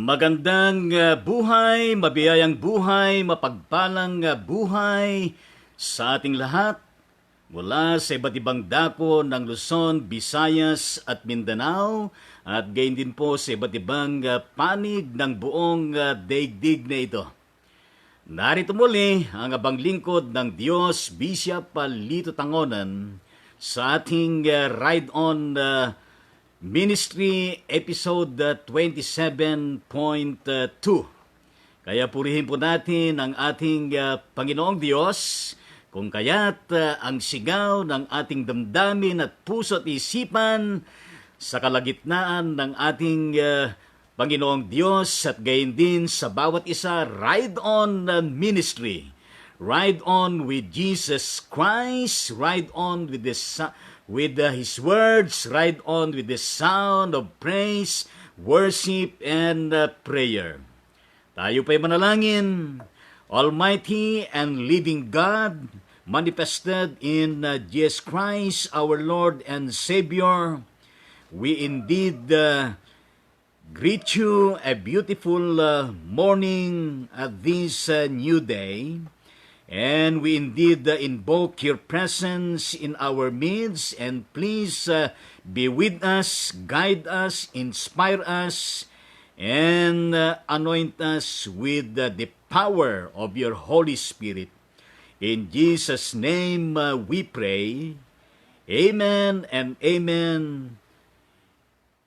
Magandang buhay, mabiyayang buhay, mapagpalang buhay sa ating lahat mula sa iba't ibang dako ng Luzon, Visayas at Mindanao at gayon din po sa iba't ibang panig ng buong daigdig na ito. Narito muli ang abang lingkod ng Diyos, Bishop Lito Tangonan sa ating Ride On Ministry episode 27.2. Kaya purihin po natin ang ating Panginoong Diyos, kung kaya't ang sigaw ng ating damdamin at puso at isipan sa kalagitnaan ng ating Panginoong Diyos at gayon din sa bawat isa, Ride On Ministry. Ride on with Jesus Christ, ride on with His words, ride on with the sound of praise, worship, and prayer. Tayo pa'y manalangin. Almighty and living God, manifested in Jesus Christ, our Lord and Savior, we indeed greet you a beautiful morning at this new day. And we indeed invoke your presence in our midst, and please be with us, guide us, inspire us, and anoint us with the power of your Holy Spirit. In Jesus' name we pray. Amen and amen.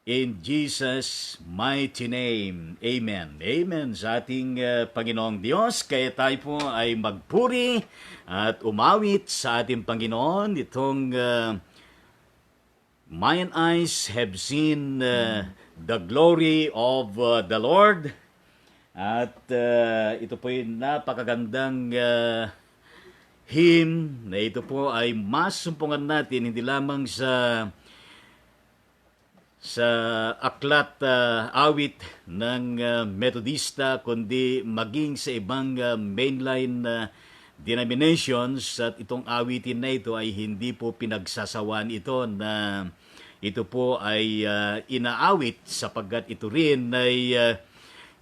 In Jesus' mighty name. Amen. Amen sa ating Panginoong Diyos. Kaya tayo po ay magpuri at umawit sa ating Panginoon. Itong mine eyes have seen the glory of the Lord. At ito po yung napakagandang hymn na ito po ay masumpungan natin hindi lamang sa aklat awit ng Metodista, kundi maging sa ibang mainline denominations. At itong awitin na ito ay hindi po pinagsasawaan ito na ito po ay inaawit sapagkat ito rin ay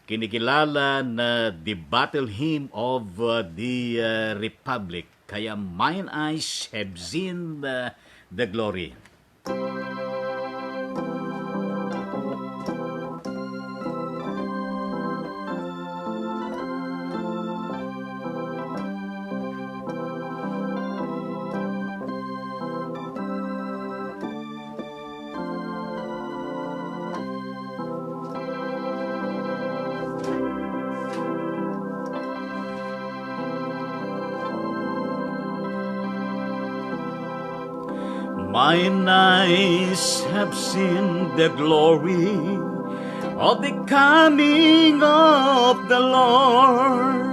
kinikilala na the battle hymn of the Republic. Kaya mine eyes have seen the glory. Mine eyes have seen the glory of the coming of the Lord.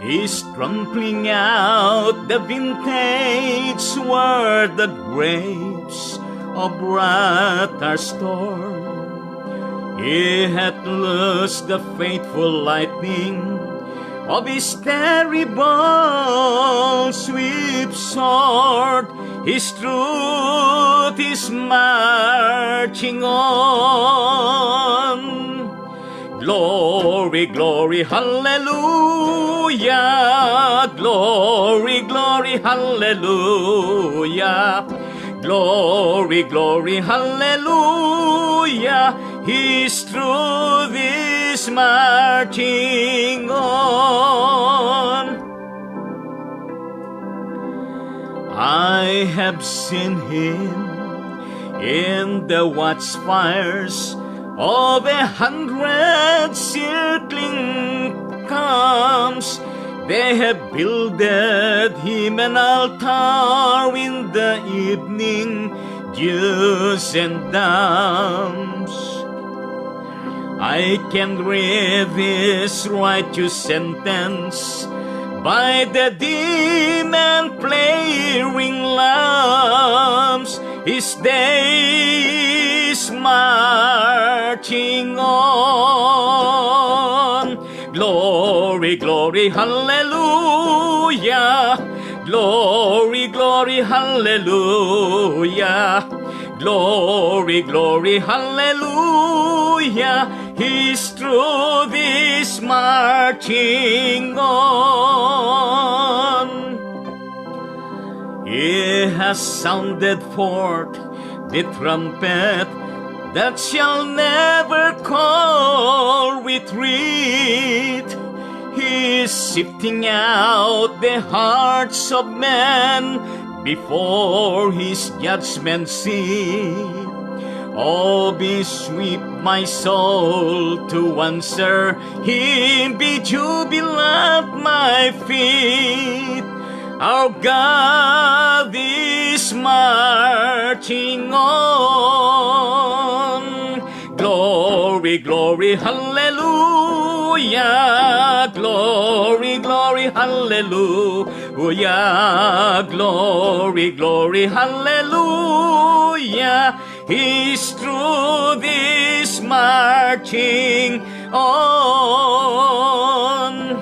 He's trampling out the vintage where the grapes of wrath are stored. He hath loosed the faithful lightning of his terrible swift sword. His truth is marching on. Glory, glory, hallelujah. Glory, glory, hallelujah. Glory, glory, hallelujah. His truth is marching on. I have seen him in the watchfires of 100 circling camps. They have builded him an altar in the evening dews and damps. I can read this righteous sentence by the dim and flaring lamps. His days marching on. Glory, glory, hallelujah. Glory, glory, hallelujah. Glory, glory, hallelujah. His truth is marching on. He has sounded forth the trumpet that shall never call retreat. He is sifting out the hearts of men before his judgment seat. Oh, be sweet, my soul, to answer him, be jubilant, my feet. Our God is marching on. Glory, glory, hallelujah. Glory, glory, hallelujah. Glory, glory, hallelujah. His truth is marching on.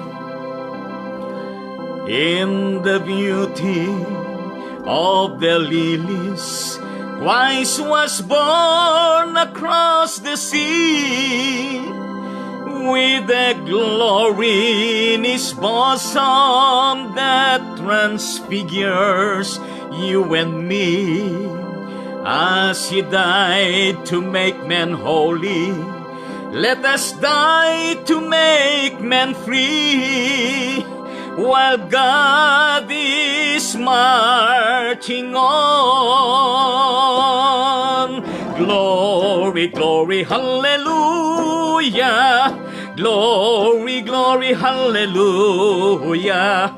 In the beauty of the lilies, Christ was born across the sea, with the glory in his bosom that transfigures you and me. As he died to make men holy, let us die to make men free. While God is marching on. Glory, glory, hallelujah. Glory, glory, hallelujah.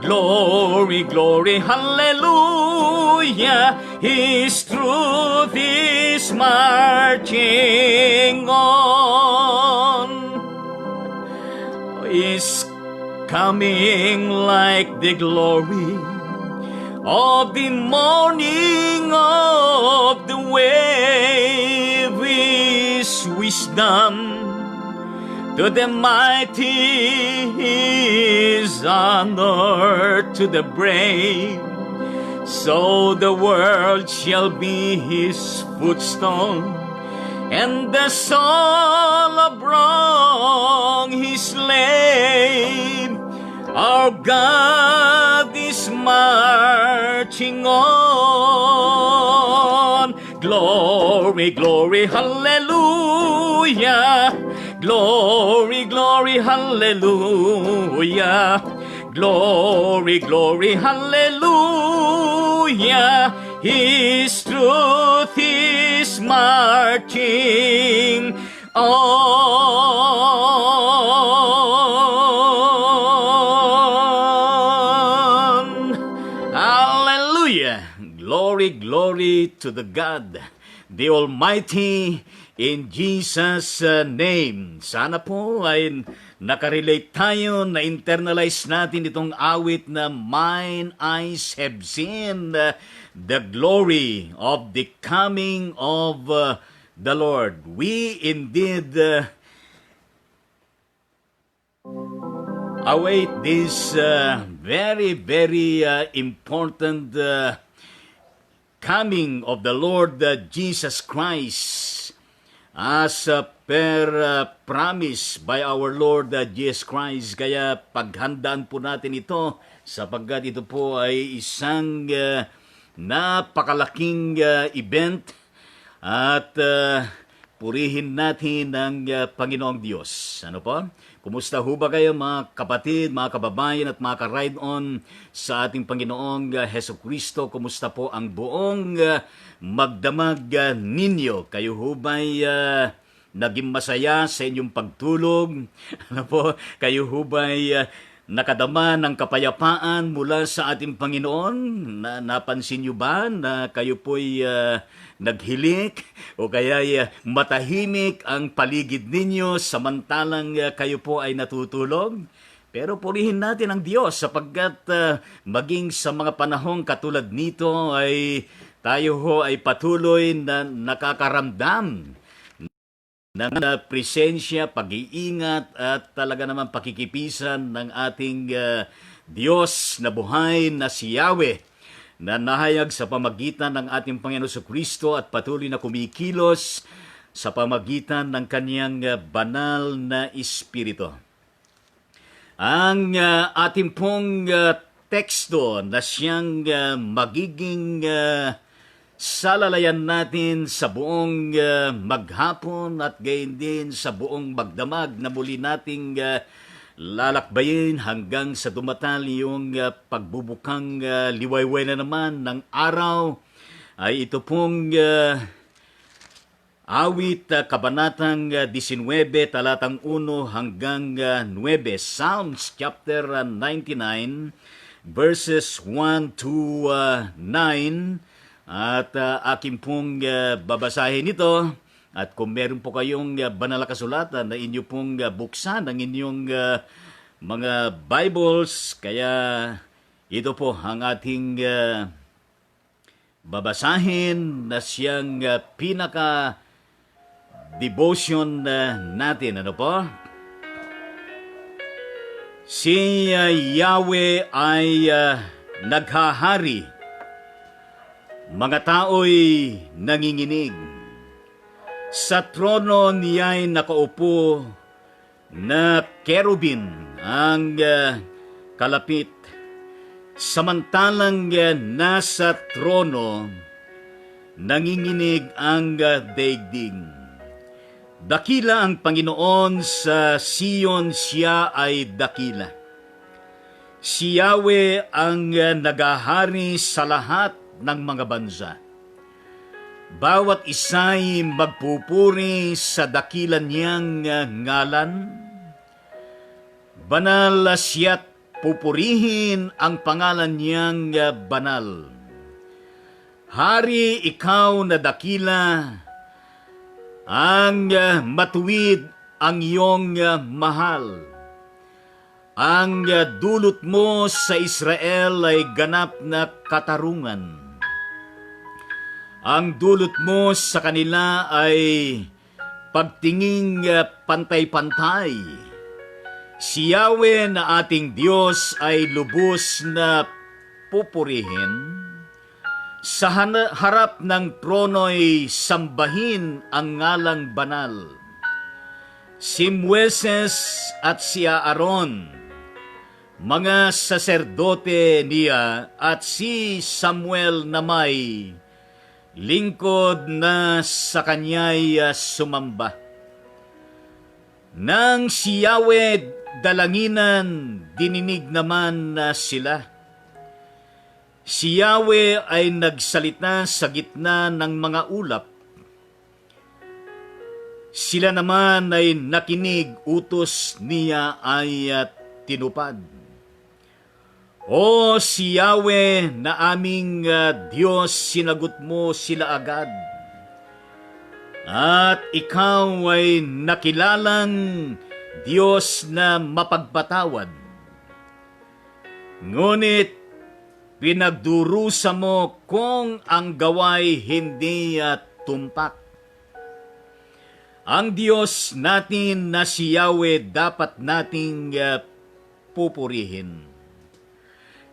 Glory, glory, hallelujah. His truth is marching on. Is coming like the glory of the morning of the wave, is wisdom to the mighty, is honor to the brave. So the world shall be his footstool, and the soul of wrong his slave. Our God is marching on. Glory, glory, hallelujah. Glory, glory, hallelujah. Glory, glory, hallelujah. His truth is marching on. Hallelujah. Glory, glory to the God, the Almighty, in Jesus' name. Sana po ay nakarelate tayo, na-internalize natin itong awit na mine eyes have seen the glory of the coming of the Lord. We indeed await this very, very important coming of the Lord Jesus Christ, as per promise by our Lord Jesus Christ. Kaya paghandaan po natin ito, sapagkat ito po ay isang napakalaking event, at purihin natin ang Panginoong Diyos. Ano po? Kumusta ho ba kayo, mga kapatid, mga kababayan at mga ka-ride on sa ating Panginoong Hesus Kristo? Kumusta po ang buong magdamag ninyo? Kayo ho ba'y naging masaya sa inyong pagtulog? Ano po? Kayo ho ba'y nakadama ng kapayapaan mula sa ating Panginoon? Napansin nyo ba na kayo po'y naghilik o kaya matahimik ang paligid ninyo samantalang kayo po ay natutulog? Pero purihin natin ang Diyos, sapagkat maging sa mga panahong katulad nito ay tayo ho ay patuloy na nakakaramdam ng presensya, pag-iingat at talaga naman pakikipisan ng ating Diyos na buhay na si Yahweh, na nahayag sa pamagitan ng ating Panginoon Kristo at patuloy na kumikilos sa pamagitan ng kaniyang banal na Espiritu. Ang ating pong teksto na siyang magiging salalayan natin sa buong maghapon at gayon din sa buong magdamag na muli nating lalakbayin hanggang sa dumatal yung pagbubukang liwayway na naman ng araw ay ito pong awit kabanatang 19 talatang 1 hanggang 9, Psalms chapter 99 verses 1 to 9, at aking pong babasahin ito. At kung meron po kayong banal na kasulatan na inyo pong buksan ang inyong mga Bibles, kaya ito po ang ating babasahin na siyang pinaka-devotion natin. Ano po? Si Yahweh ay naghahari, mga tao'y nanginginig. Sa trono niya'y nakaupo na kerubin ang kalapit. Samantalang nasa trono, nanginginig ang daigdig. Dakila ang Panginoon sa Sion, siya ay dakila. Si Yahweh ang nagahari sa lahat ng mga bansa. Bawat isa'y magpupuri sa dakilan niyang ngalan. Banal siya't pupurihin ang pangalan niyang banal. Hari, ikaw na dakila, ang matuwid ang iyong mahal. Ang dulot mo sa Israel ay ganap na katarungan. Ang dulot mo sa kanila ay pagtinging pantay-pantay. Si Yahweh na ating Diyos ay lubos na pupurihin. Sa harap ng trono'y sambahin ang ngalang banal. Si Moises at si Aaron, mga saserdote niya, at si Samuel na may lingkod na sa kanya'y sumamba. Nang si Yahweh dalanginan, dininig naman sila. Si Yahweh ay nagsalita sa gitna ng mga ulap. Sila naman ay nakinig, utos niya ay tinupad. O si Yahweh na aming Diyos, sinagot mo sila agad. At ikaw ay nakilalang Diyos na mapagpatawad. Ngunit pinagdurusa mo kung ang gaway hindi tumpak. Ang Diyos natin na si Yahweh dapat nating pupurihin.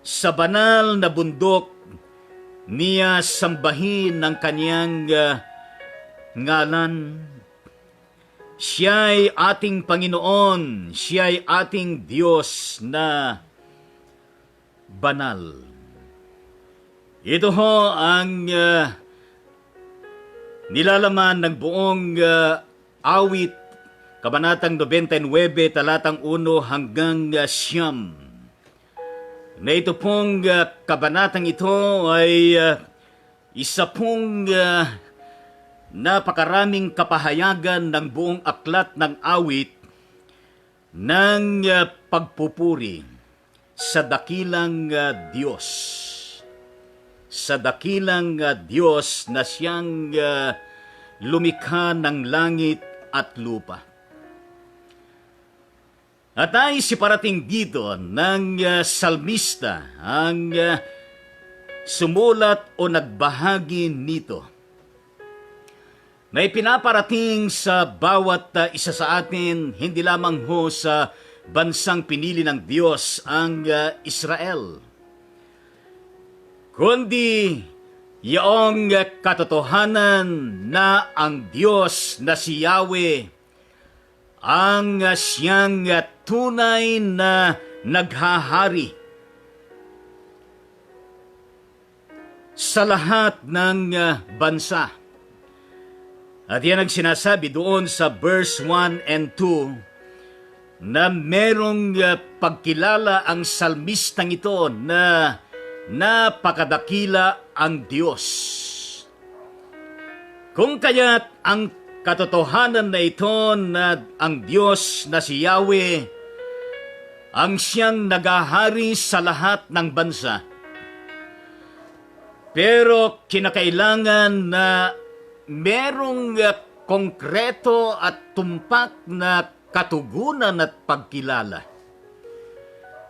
Sa banal na bundok, niya sambahin ng kaniyang ngalan. Siya'y ating Panginoon, siya'y ating Diyos na banal. Ito ho ang nilalaman ng buong awit, kabanatang 99, talatang 1 hanggang 9. Na ito pong kabanatang ito ay isa pong napakaraming kapahayagan ng buong aklat ng awit ng pagpupuri sa dakilang Diyos. Sa dakilang Diyos na siyang lumikha ng langit at lupa. At ay siparating dito ng salmista ang sumulat o nagbahagi nito na ipinaparating sa bawat isa sa atin, hindi lamang ho sa bansang pinili ng Diyos ang Israel, kundi yaong katotohanan na ang Diyos na si Yahweh ang siyang tunay na naghahari sa lahat ng bansa. At yan ang sinasabi doon sa verse 1 and 2 na merong pagkilala ang salmistang ito na napakadakila ang Diyos. Kung kaya't ang katotohanan na ito na ang Diyos na si Yahweh ang siyang naghahari sa lahat ng bansa. Pero kinakailangan na merong konkreto at tumpak na katugunan at pagkilala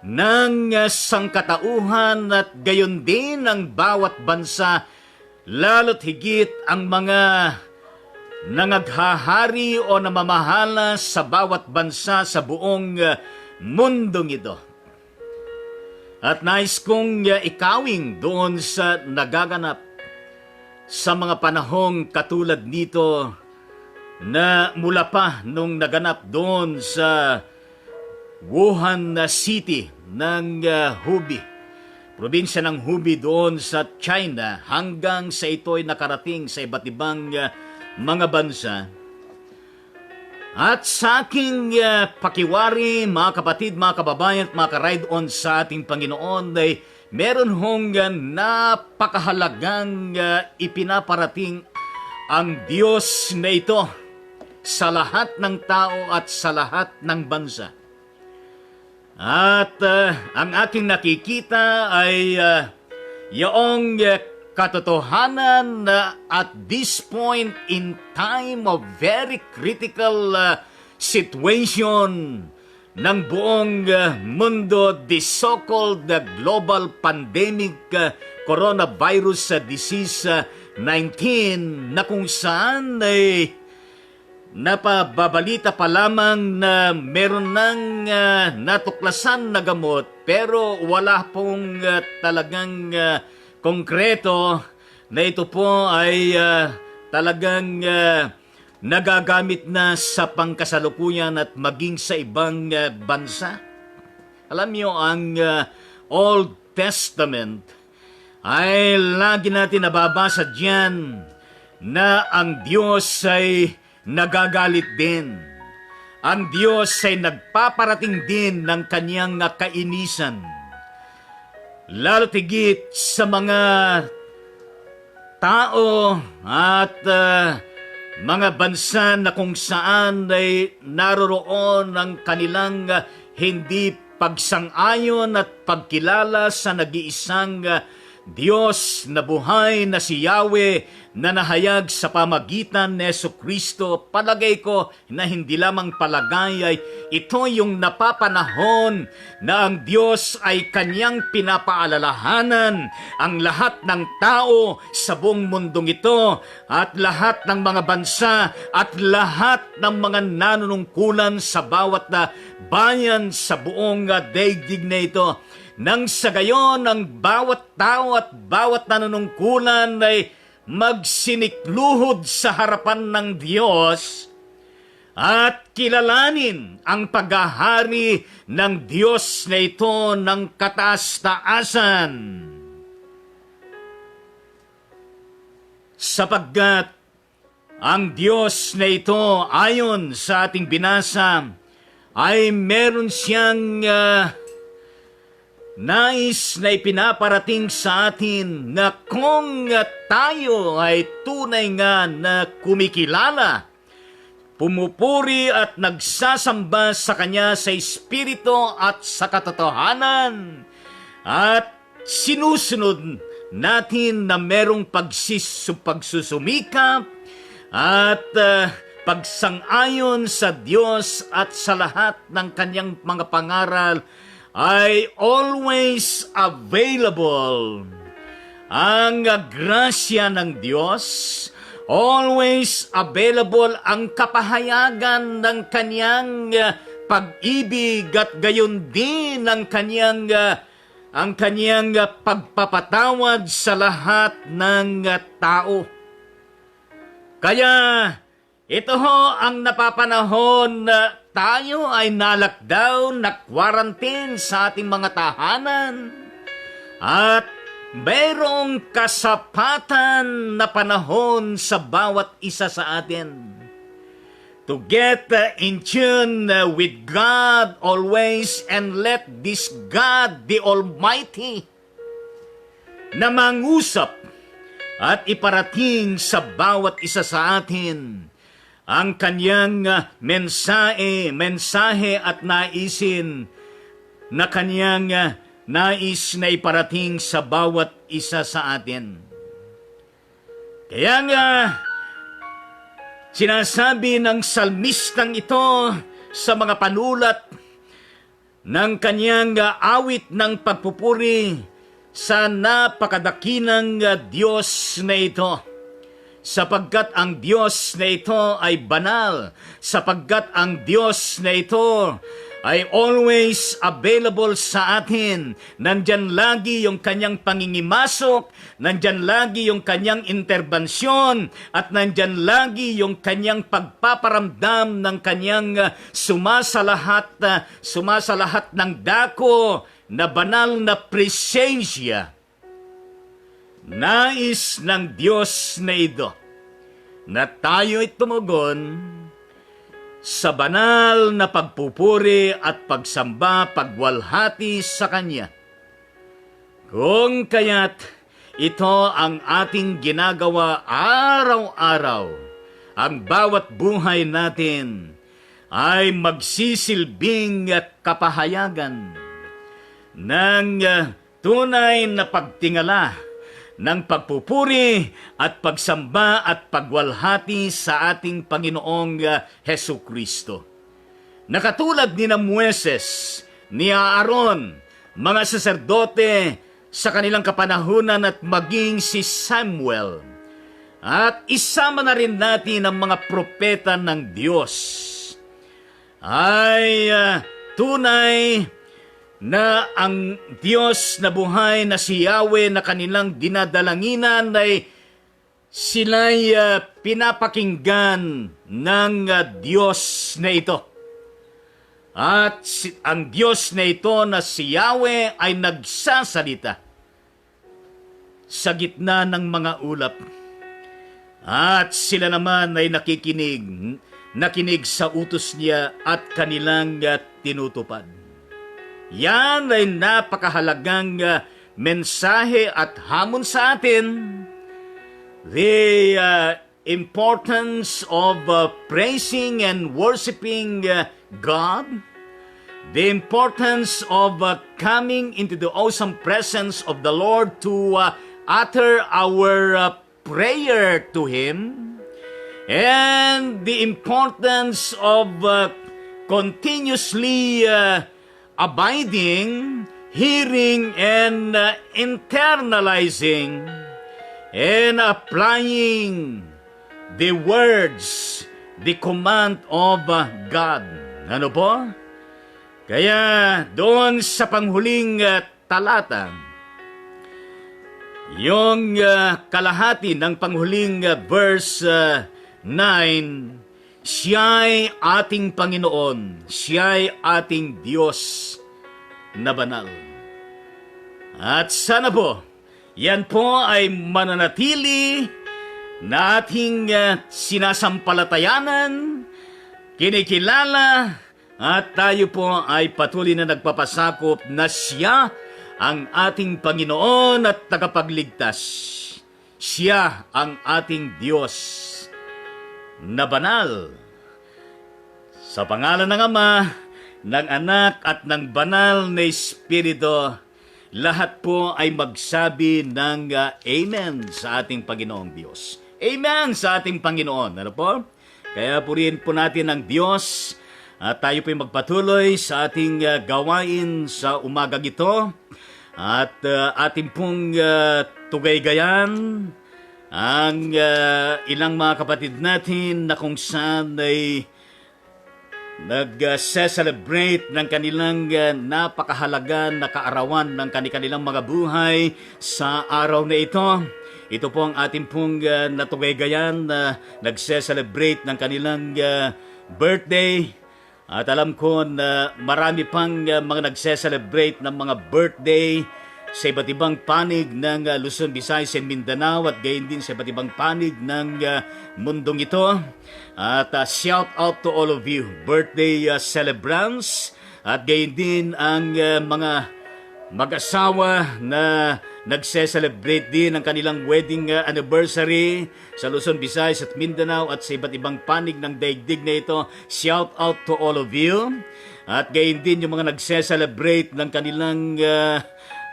ng sangkatauhan at gayon din ang bawat bansa, lalo't higit ang mga nangaghahari o namamahala sa bawat bansa sa buong mundong ito. At nais kong ikawing doon sa nagaganap sa mga panahong katulad nito na mula pa nung naganap doon sa Wuhan City ng Hubei, probinsya ng Hubei doon sa China, hanggang sa ito'y nakarating sa iba't ibang mga bansa. At sa aking pakiwari, mga kapatid, mga kababayan at mga ka-ride on sa ating Panginoon, ay meron hong napakahalagang ipinaparating ang Diyos na ito sa lahat ng tao at sa lahat ng bansa. At ang aking nakikita ay yaong katotohanan na at this point in time of very critical situation ng buong mundo, the so-called global pandemic coronavirus disease 19, na kung saan ay napababalita pa lamang na meron ng natuklasan na gamot, pero wala pong talagang konkreto na ito po ay talagang nagagamit na sa pangkasalukuyan at maging sa ibang bansa. Alam niyo, ang Old Testament ay lagi natin nababasa diyan na ang Diyos ay nagagalit din. Ang Diyos ay nagpaparating din ng kanyang kainisan, lalo tigit sa mga tao at mga bansa na kung saan ay naroroon ang kanilang hindi pagsang-ayon at pagkilala sa nag-iisang Diyos na buhay na si Yahweh na nahayag sa pamagitan ni Jesucristo. Palagay ko na hindi lamang palagay ay ito yung napapanahon na ang Diyos ay kanyang pinapaalalahanan ang lahat ng tao sa buong mundong ito at lahat ng mga bansa at lahat ng mga nanunungkulan sa bawat bayan sa buong daigdig na ito. Nang sa gayon, ang bawat tao at bawat nanunungkulan ay magsinikluhod sa harapan ng Diyos at kilalanin ang paghahari ng Diyos na ito ng kataas-taasan. Sapagkat ang Diyos na ito, ayon sa ating binasa, ay meron siyang nais na ipinaparating sa atin na kung tayo ay tunay nga na kumikilala, pumupuri at nagsasamba sa Kanya sa Espiritu at sa katotohanan, at sinusunod natin na merong pagsusumikap at pagsang-ayon sa Diyos at sa lahat ng Kanyang mga pangaral, ay always available ang grasya ng Diyos, always available ang kapahayagan ng Kanyang pag-ibig at gayon din ang Kanyang ang kanyang pagpapatawad sa lahat ng tao. Kaya ito ho ang napapanahon na tayo ay na-lockdown, na-quarantine sa ating mga tahanan at mayroong kasapatan na panahon sa bawat isa sa atin to get in tune with God always and let this God, the Almighty, na mangusap at iparating sa bawat isa sa atin ang kanyang mensahe at naisin na kanyang nais na iparating sa bawat isa sa atin. Kaya nga, sinasabi ng salmistang ito sa mga panulat ng kanyang awit ng pagpupuri sa napakadakinang Diyos na ito. Sapagkat ang Diyos na ito ay banal, sapagkat ang Diyos na ito ay always available sa atin. Nandyan lagi yung kanyang pangingimasok, nandyan lagi yung kanyang interbensyon, at nandyan lagi yung kanyang pagpaparamdam ng kanyang sumasalahat ng dako na banal na presensya. Nais ng Diyos na ito na tayo'y tumugon sa banal na pagpupuri at pagsamba, pagwalhati sa Kanya. Kung kaya't ito ang ating ginagawa araw-araw, ang bawat buhay natin ay magsisilbing kapahayagan ng tunay na pagtingala ng pagpupuri at pagsamba at pagwalhati sa ating Panginoong Hesu Kristo. Nakatulad ni Moises, ni Aaron, mga saserdote sa kanilang kapanahunan at maging si Samuel. At isama na rin natin ang mga propeta ng Diyos. Ay tunay na ang Diyos na buhay na si Yahweh na kanilang dinadalanginan ay sila'y pinapakinggan ng Diyos na ito. At ang Diyos na ito na si Yahweh ay nagsasalita sa gitna ng mga ulap. At sila naman ay nakikinig sa utos niya at kanilang tinutupad. Yan ay napakahalagang mensahe at hamon sa atin. The importance of praising and worshiping God. The importance of coming into the awesome presence of the Lord to utter our prayer to Him. And the importance of continuously abiding, hearing, and internalizing and applying the words, the command of God. Ano po? Kaya doon sa panghuling talata, yung kalahati ng panghuling verse 9, Siya'y ating Panginoon, Siya'y ating Diyos na banal. At sana po, yan po ay mananatili na ating sinasampalatayanan, kinikilala, at tayo po ay patuloy na nagpapasakop na Siya ang ating Panginoon at tagapagligtas. Siya ang ating Diyos na banal. Sa pangalan ng Ama, ng Anak at ng Banal na Espiritu, lahat po ay magsabi ng Amen sa ating Panginoong Diyos. Amen sa ating Panginoon. Ano po? Kaya purihin po natin ang Diyos at tayo po ay magpatuloy sa ating gawain sa umagang ito at ating pong tugay-gayan ang ilang mga kapatid natin na kung saan ay nag-celebrate ng kanilang napakahalaga na kaarawan ng kanilang mga buhay sa araw na ito. Ito po ang ating pong natugaygayan na nag-celebrate ng kanilang birthday. At alam ko na marami pang mga nagse-celebrate ng mga birthday sa iba't ibang panig ng Luzon, Visayas, and Mindanao at gayon din sa iba't ibang panig ng mundong ito. At shout out to all of you, birthday celebrants, at gayon din ang mga mag-asawa na nagse-celebrate din ng kanilang wedding anniversary sa Luzon, Visayas at Mindanao at sa iba't ibang panig ng daigdig na ito. Shout out to all of you. At gayon din yung mga nagse-celebrate ng kanilang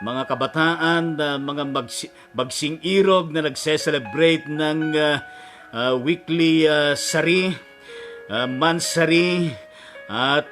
mga kabataan, mga magsing-irog na nagse-celebrate ng weekly sari, mansari, at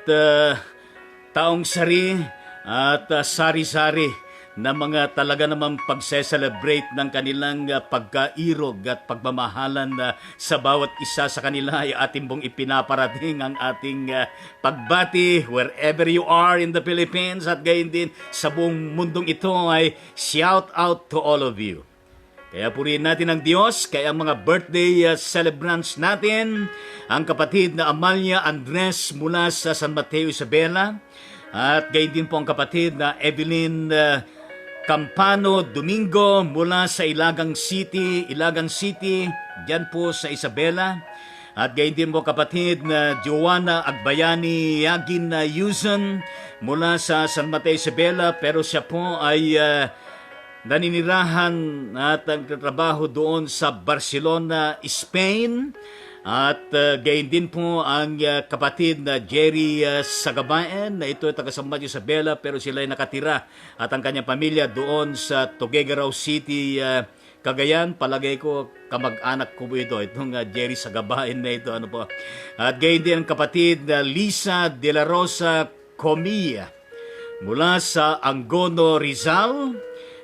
taong sari, at sari-sari na mga talaga namang pagse-celebrate ng kanilang pagkairog at pagmamahalan sa bawat isa sa kanila ay ating pong ipinaparating ang ating pagbati wherever you are in the Philippines at gayon din sa buong mundong ito ay shout out to all of you. Kaya purihin natin ang Diyos, kaya ang mga birthday celebrants natin, ang kapatid na Amalia Andres mula sa San Mateo, Isabela, at gayon din po ang kapatid na Evelyn Campano Domingo mula sa Ilagan City, diyan po sa Isabela. At gayon din po kapatid na Joanna Agbayani Yagin Yuzon mula sa San Mateo, Isabela, pero siya po ay naninirahan at nagtatrabaho doon sa Barcelona, Spain. At gayon din po ang kapatid na Jerry Sagabaen na ito ay taga San Mateo, Isabela, pero sila ay nakatira at ang kanyang pamilya doon sa Tuguegarao City, Cagayan. Palagay ko kamag-anak ko po itong Jerry Sagabaen na ito. At gayon din ang kapatid na Lisa De La Rosa Comilla mula sa Angono, Rizal.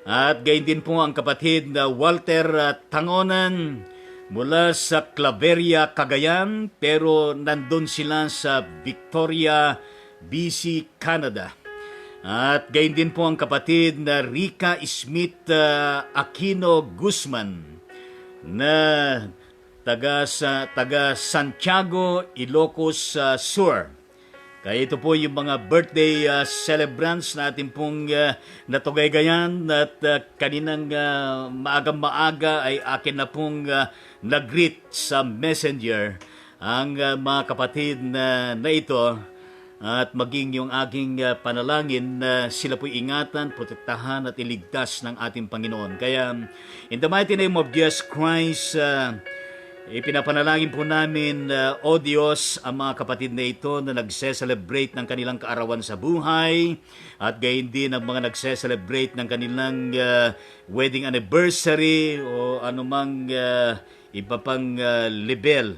At gayon din po ang kapatid na Walter Tangonan mula sa Claveria, Cagayan, pero nandun sila sa Victoria, BC, Canada. At gayon din po ang kapatid na Rica Smith Aquino Guzman na taga Santiago, Ilocos Sur. Kaya ito po yung mga birthday celebrants na ating pong natugaygayan at kaninang maaga ay akin na pong nag-greet sa messenger ang mga kapatid na ito at maging yung aking panalangin na sila po'y ingatan, protektahan at iligtas ng ating Panginoon. Kaya in the mighty name of Jesus Christ, ipinapanalangin po namin, O Diyos, ang mga kapatid na ito na nagse-celebrate ng kanilang kaarawan sa buhay at gayon din ang mga nagse-celebrate ng kanilang wedding anniversary o anumang iba pang level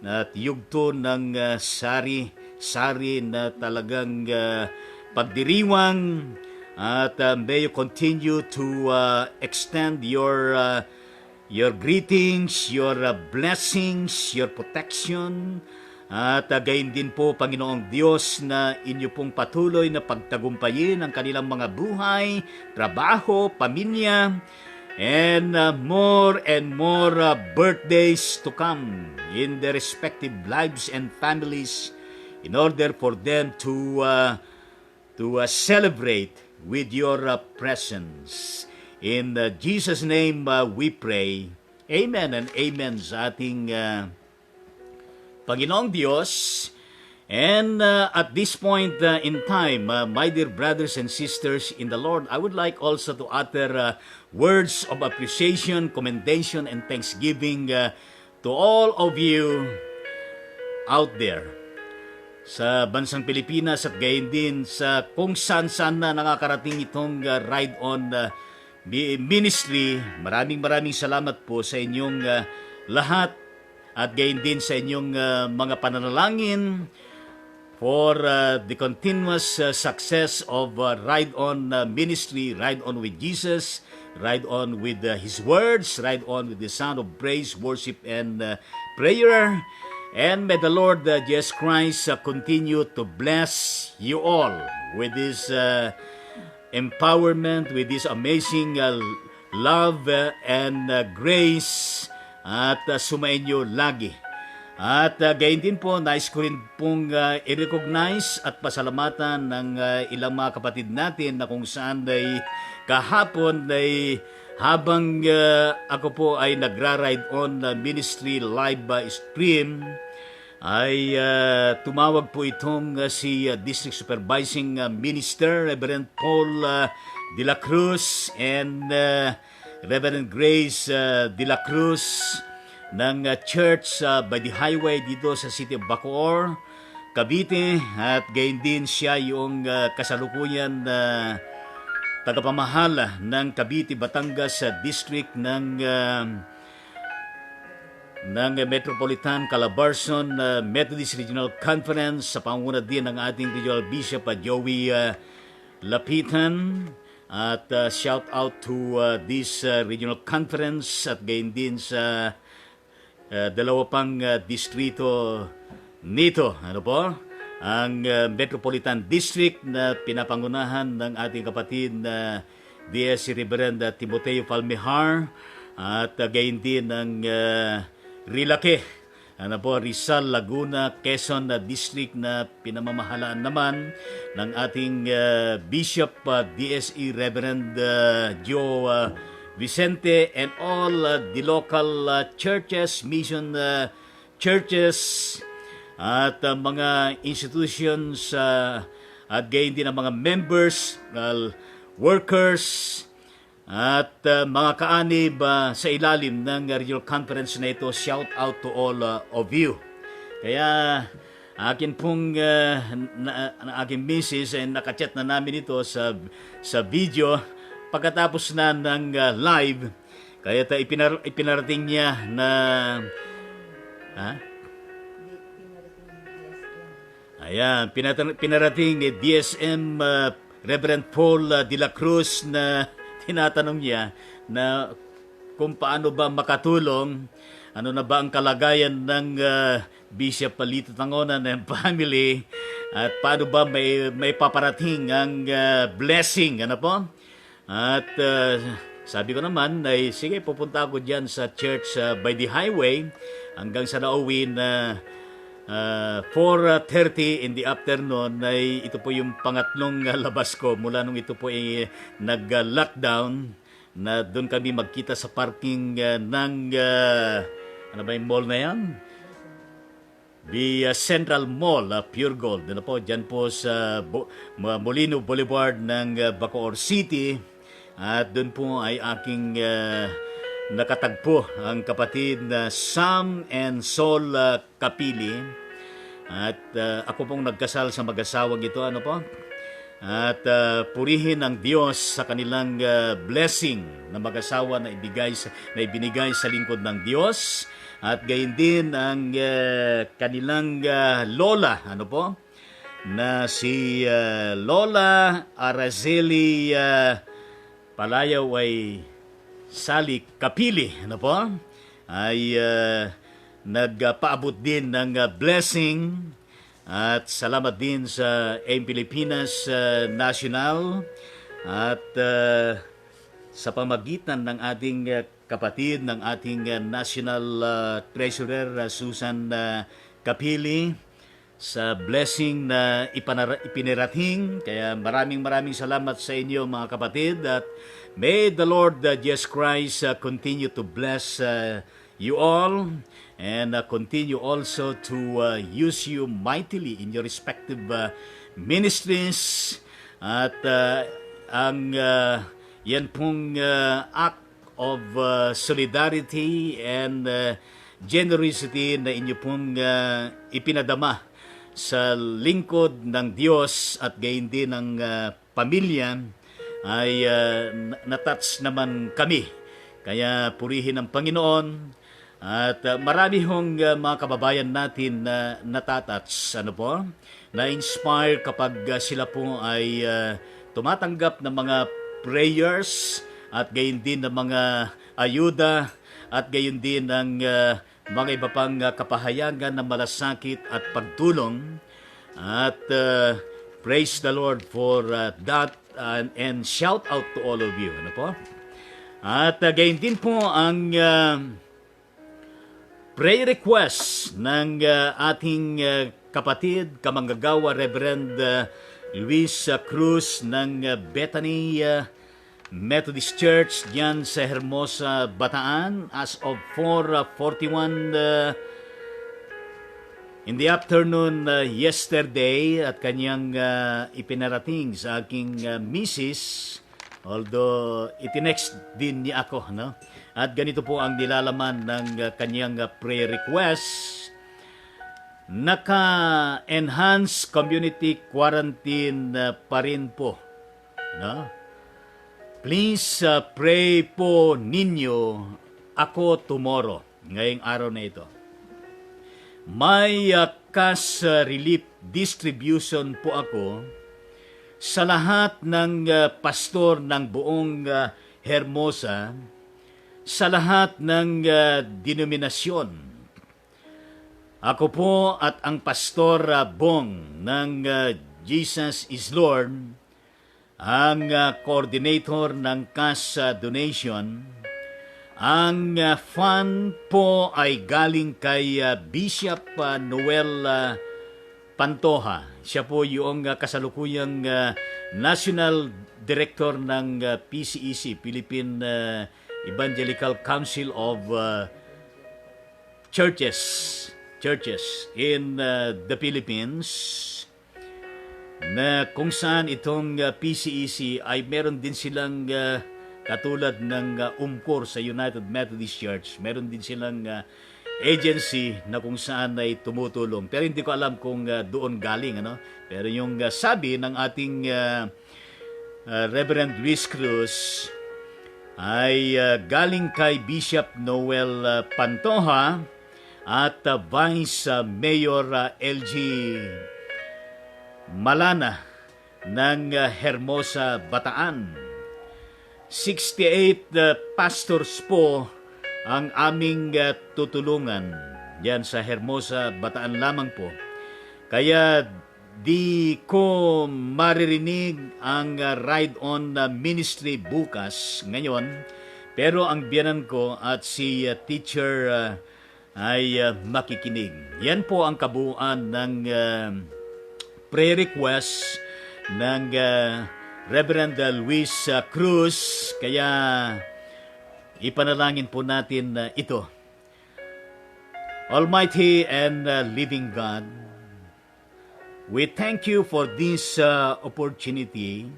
at yugto ng sari na talagang pagdiriwang at may you continue to extend your greetings, your blessings, your protection. At gayon din po, Panginoong Diyos, na inyo pong patuloy na pagtagumpayin ang kanilang mga buhay, trabaho, pamilya, and more birthdays to come in their respective lives and families in order for them to celebrate with your presence. In Jesus' name we pray. Amen and amen sa ating Panginoong Diyos. And at this point in time, my dear brothers and sisters in the Lord, I would like also to utter words of appreciation, commendation, and thanksgiving to all of you out there sa bansang Pilipinas at gayon din sa kung saan na nakakarating itong Ride On Ministry. Maraming salamat po sa inyong lahat at gayon din sa inyong mga pananalangin for the continuous success of Ride On Ministry, Ride On with Jesus, Ride On with His words, Ride On with the sound of praise, worship, and prayer. And may the Lord Jesus Christ continue to bless you all with His empowerment, with His amazing love and grace at sumainyo lagi. At gayon din po, nais ko rin pong i-recognize at pasalamatan ng ilang mga kapatid natin na kung saan ay kahapon ay habang ako po ay nagra-ride on ministry live stream, ay tumawag po itong si District Supervising Minister Reverend Paul de la Cruz and Reverend Grace de la Cruz ng church by the highway dito sa City of Bacoor, Cavite, at gayon din siya yung kasalukuyan tagapamahala ng Cavite, Batangas District ng Metropolitan Calabarzon Methodist Regional Conference sa pangunguna din ng ating Regional Bishop Joey Lapitan. At shout out to this regional conference at gayon din sa dalawa pang distrito nito. Ano po? Ang Metropolitan District na pinapangunahan ng ating kapatid na D.S. Reverend Timoteo Palmihar at gayon din ng Rilake, ano po, Rizal, Laguna, Quezon District na pinamamahalaan naman ng ating Bishop D.S.E. Reverend Joe Vicente and all the local churches, mission churches at mga institutions at gayon din ang mga members, workers at mga kaanib sa ilalim ng regional conference na ito. Shout out to all of you. Kaya akin pong aking misis ay nakachat na namin ito sa video pagkatapos na ng live. Kaya ipinarating niya na ayan, pinarating ni DSM Reverend Paul de la Cruz na tinatanong niya na kung paano ba makatulong, ano na ba ang kalagayan ng Bishop Palito Tangonan and family, at paano ba may paparating ang blessing, ano po? At sabi ko naman ay sige, pupunta ako dyan sa church by the highway hanggang sa nauwi na 4:30 in the afternoon. Ay ito po yung pangatlong labas ko mula nung ito po ay nag-lockdown, na doon kami magkita sa parking ng ano ba yung mall na yan? The Central Mall, Pure Gold. Ano po, dyan po sa Molino Boulevard ng Bacoor City. At doon po ay aking nakatagpo ang kapatid na Sam and Sol Kapili. At ako pong nagkasal sa mag-asawang ito, ano po? At purihin ang Diyos sa kanilang blessing na mag-asawa na ibinigay sa lingkod ng Diyos. At gayon din ang kanilang lola, ano po? Na si Lola Araceli Palayaw ay Sali Kapili, ano po? Ay nagpaabot din ng blessing. At salamat din sa AIM Pilipinas National at sa pamagitan ng ating kapatid, ng ating National Treasurer Susan Kapili, sa blessing na ipinarating. Kaya maraming salamat sa inyo, mga kapatid, at may the Lord Jesus Christ continue to bless you all and continue also to use you mightily in your respective ministries. At ang yan pong act of solidarity and generosity na inyo pong ipinadama sa lingkod ng Diyos at gayon din ng pamilya ay natouch naman kami. Kaya purihin ang Panginoon. At marami hong mga kababayan natin na natatouch, ano po, na-inspire kapag sila po ay tumatanggap ng mga prayers at gayon din ng mga ayuda at gayon din ng mga iba pang kapahayagan na malasakit at pagtulong. At praise the Lord for that, and shout out to all of you. Ano po? At gayon din po ang prayer request ng ating kapatid, kamanggagawa, Reverend Luis Cruz ng Bethany Methodist Church diyan sa Hermosa, Bataan, as of 4:41 in the afternoon yesterday, at kanyang ipinarating sa aking misis, although itinext din niya ako, no? At ganito po ang nilalaman ng kanyang prayer request. Naka-enhance community quarantine pa rin po, no? Please pray po ninyo ako tomorrow, ngayong araw na ito. May cash relief distribution po ako sa lahat ng pastor ng buong Hermosa, sa lahat ng denominasyon. Ako po at ang Pastor Bong ng Jesus is Lord, ang coordinator ng cash donation. Ang fund po ay galing kay Bishop Noel Pantoja. Siya po yung kasalukuyang National Director ng PCEC, Philippine Evangelical Council of Churches in the Philippines, na kung saan itong PCEC ay meron din silang katulad ng UMCOR sa United Methodist Church, meron din silang agency na kung saan ay tumutulong. Pero hindi ko alam kung doon galing, ano? Pero yung sabi ng ating Reverend Luis Cruz ay galing kay Bishop Noel Pantoja at Vice Mayor LG Malana ng Hermosa, Bataan. 68 pastors po ang aming tutulungan yan sa Hermosa, Bataan lamang po. Kaya di ko maririnig ang ride-on ministry bukas ngayon, pero ang biyanan ko at si teacher ay makikinig. Yan po ang kabuuan ng prayer request ng Reverend Luis Cruz. Kaya ipanalangin po natin ito. Almighty and living God, we thank you for this opportunity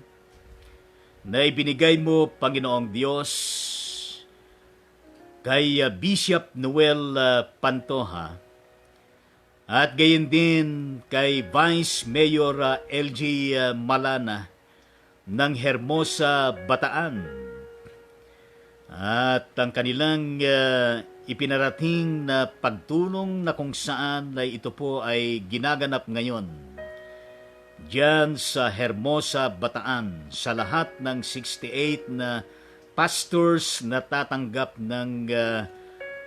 na ibinigay mo, Panginoong Diyos, kay Bishop Noel Pantoja, at gayon din kay Vice Mayor LG Malana ng Hermosa, Bataan, at ang kanilang ipinarating na pagtulong na kung saan ay ito po ay ginaganap ngayon diyan sa Hermosa, Bataan, sa lahat ng 68 na pastors na tatanggap ng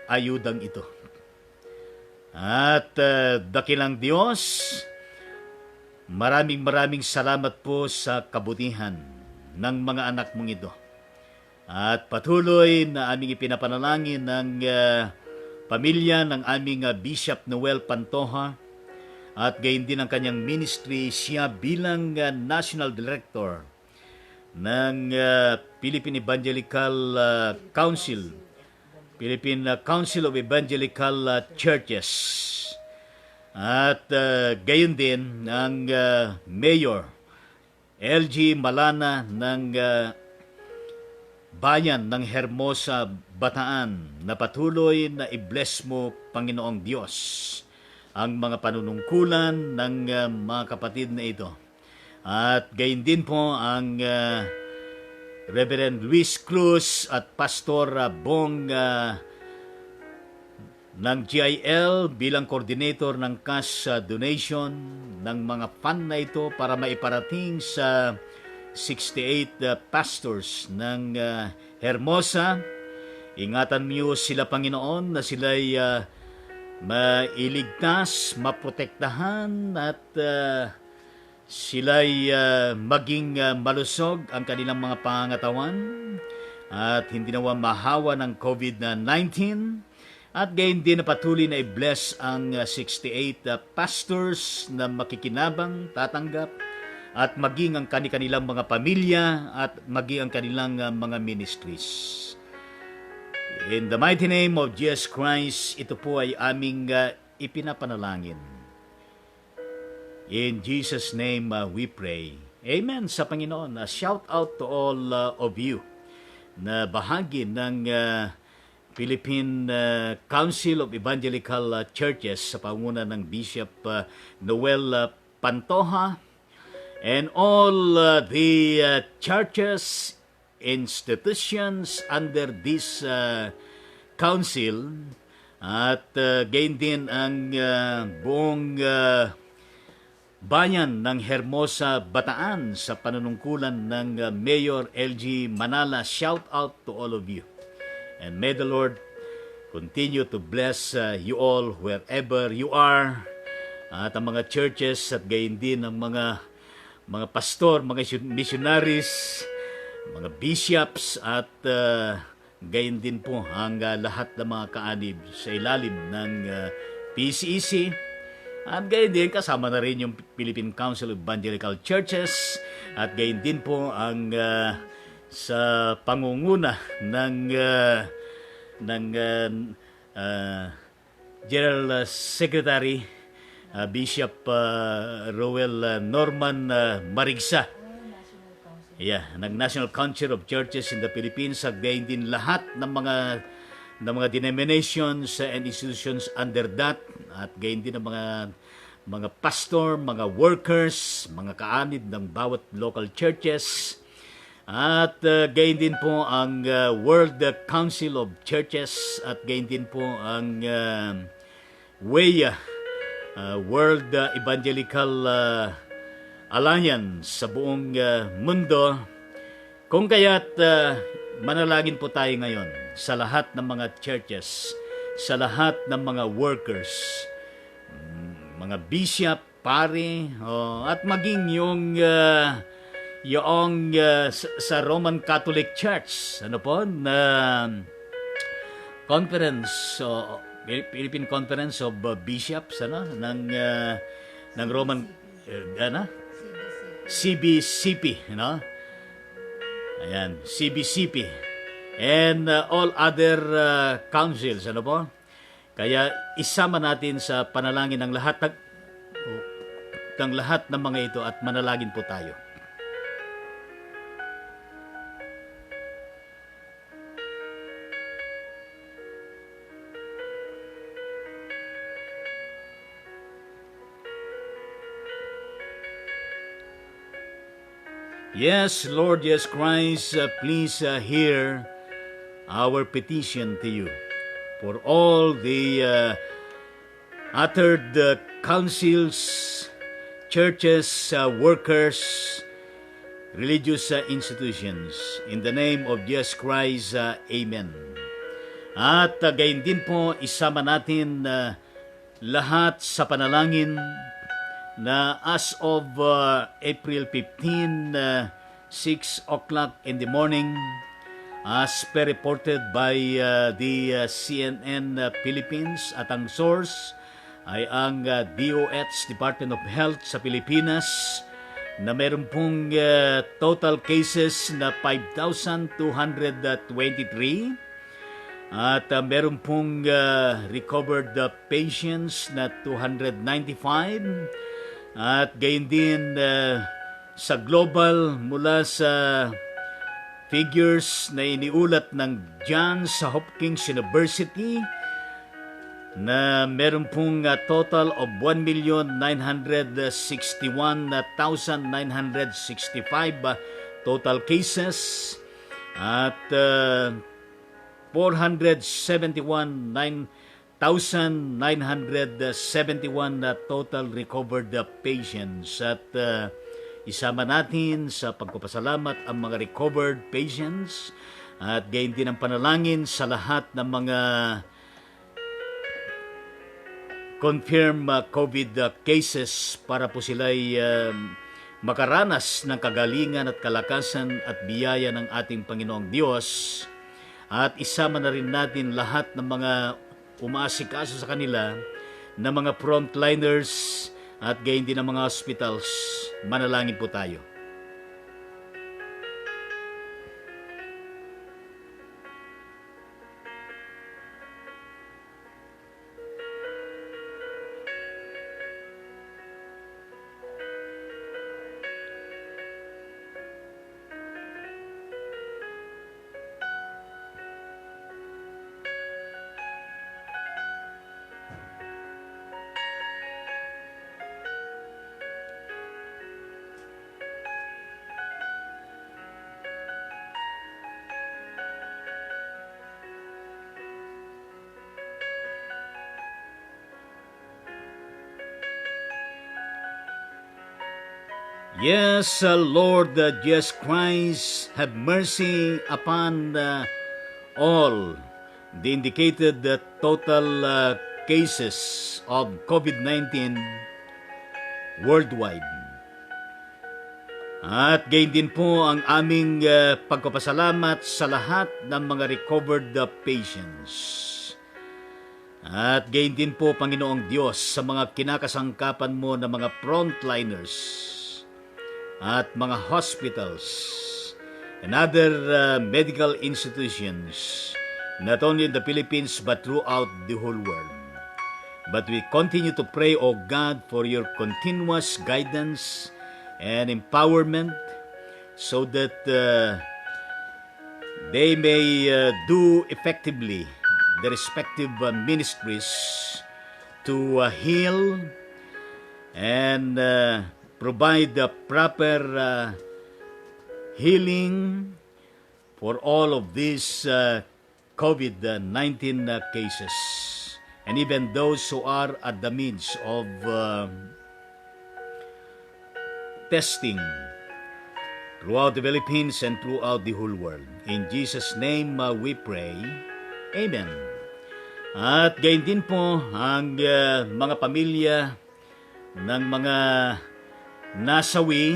ayudang ito. At dakilang Diyos, maraming salamat po sa kabutihan ng mga anak mong ito. At patuloy na aming ipinapanalangin ng pamilya ng aming Bishop Noel Pantoja, at gayon din ang kanyang ministry, siya bilang National Director ng Philippine Evangelical Council, Philippine Council of Evangelical Churches. At gayon din ang Mayor LG Malana ng bayan ng Hermosa, Bataan, na patuloy na i-bless mo, Panginoong Diyos, ang mga panunungkulan ng mga kapatid na ito. At gayon din po ang Reverend Luis Cruz at Pastor Bong ng GIL bilang coordinator ng cash donation ng mga fund na ito para maiparating sa 68 pastors ng Hermosa. Ingatan niyo sila, Panginoon, na sila'y mailigtas, maprotektahan at sila'y maging malusog ang kanilang mga pangangatawan at hindi nawa mahawa ng COVID-19 at gayon din na patuloy na i-bless ang 68 pastors na makikinabang, tatanggap at maging ang kanilang mga pamilya at maging ang kanilang mga ministries. In the mighty name of Jesus Christ, ito po ay aming ipinapanalangin. In Jesus' name we pray. Amen sa Panginoon. Shout out to all of you na bahagi ng Philippine Council of Evangelical Churches sa pangunguna ng Bishop Noel Pantoja and all the churches, institutions under this council at gayon din ang buong bayan ng Hermosa, Bataan sa panunungkulan ng Mayor LG Manala. Shout out to all of you. And may the Lord continue to bless you all wherever you are. At ang mga churches at gayon din ang mga pastor, mga missionaries, mga bishops at gayon din po ang lahat ng mga kaanib sa ilalim ng PCEC. At gayon din kasama na rin yung Philippine Council of Evangelical Churches at gayon din po ang sa pangunguna ng General Secretary Bishop Roel Norman Marigsa. Ng National Council of Churches in the Philippines at gayon din lahat ng mga denominations and institutions under that at gayon din ng mga pastor, mga workers, mga kaanib ng bawat local churches at gayon din po ang World Council of Churches at gayon din po ang WEA, World Evangelical Alliance sa buong mundo. Kung kaya't manalangin po tayo ngayon sa lahat ng mga churches, sa lahat ng mga workers, mga bishop, pare, at maging yung sa Roman Catholic Church, na conference, Philippine Conference of Bishops, ng Roman, CBCP, Ayan, CBCP and all other councils, Kaya isama natin sa panalangin ng lahat ng mga ito at manalangin po tayo. Yes, Lord, yes, Christ, please hear our petition to you for all the uttered councils, churches, workers, religious institutions. In the name of Jesus Christ, Amen. At gayon din po, isama natin lahat sa panalangin na as of April 15, 6 o'clock in the morning, as per reported by the CNN Philippines at ang source ay ang DOH, Department of Health sa Pilipinas, na meron pong total cases na 5,223 at meron pong recovered patients na 295 at gayon din sa global mula sa figures na iniulat ng Johns Hopkins University na meron pong total of 1,961,965 total cases at 471,971 na total recovered patients at isama natin sa pagpapasalamat ang mga recovered patients at gayon din ang panalangin sa lahat ng mga confirm COVID cases para po sila'y makaranas ng kagalingan at kalakasan at biyaya ng ating Panginoong Diyos. At isama na rin natin lahat ng mga umaasikaso sa kanila na mga frontliners at gayon din ng mga hospitals. Manalangin po tayo. Yes, Lord Jesus Christ, have mercy upon all the indicated total cases of COVID-19 worldwide. At gayon din po ang aming pagpapasalamat sa lahat ng mga recovered patients. At gayon din po, Panginoong Diyos, sa mga kinakasangkapan mo na mga frontliners at mga hospitals and other medical institutions, not only in the Philippines but throughout the whole world. But we continue to pray, O God, for your continuous guidance and empowerment so that they may do effectively the respective ministries to heal and provide the proper healing for all of these COVID-19 cases, and even those who are at the midst of testing throughout the Philippines and throughout the whole world. In Jesus' name we pray. Amen. At gayon din po ang mga pamilya ng mga nasawi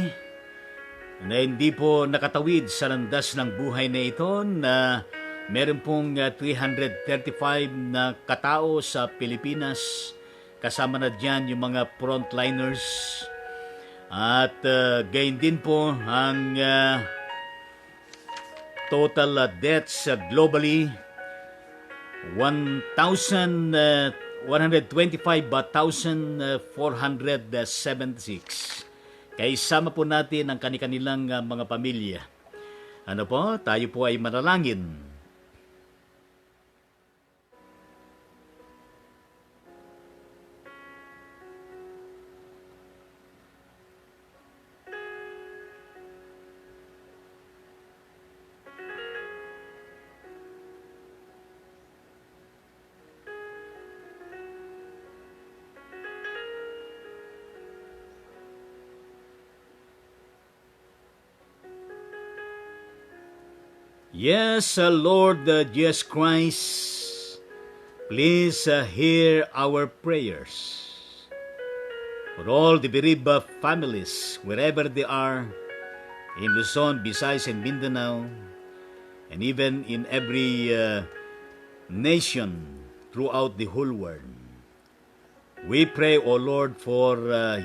na hindi po nakatawid sa landas ng buhay na ito, na meron pong 335 na katao sa Pilipinas. Kasama na dyan yung mga frontliners. At gayon din po ang total deaths globally, 125,476. Kaya isama po natin ang kanilang mga pamilya. Ano po? Tayo po ay manalangin. Yes, Lord Jesus Christ, please hear our prayers for all the bereaved families, wherever they are, in Luzon, Visayas, and Mindanao, and even in every nation throughout the whole world. We pray, O Lord, for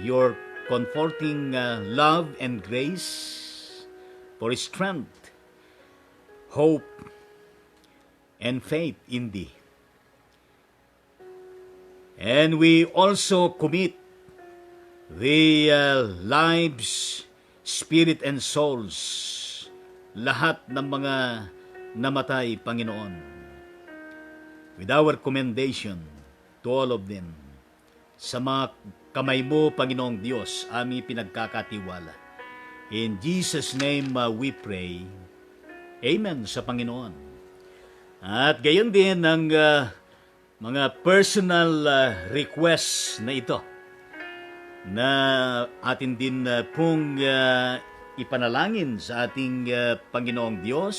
your comforting love and grace, for strength, hope, and faith in Thee. And we also commit the lives, spirit, and souls, lahat ng mga namatay, Panginoon, with our commendation to all of them. Sa mga kamay mo, Panginoong Diyos, aming pinagkakatiwala. In Jesus' name we pray. Amen sa Panginoon. At gayon din ang mga personal requests na ito na atin din pong ipanalangin sa ating Panginoong Diyos.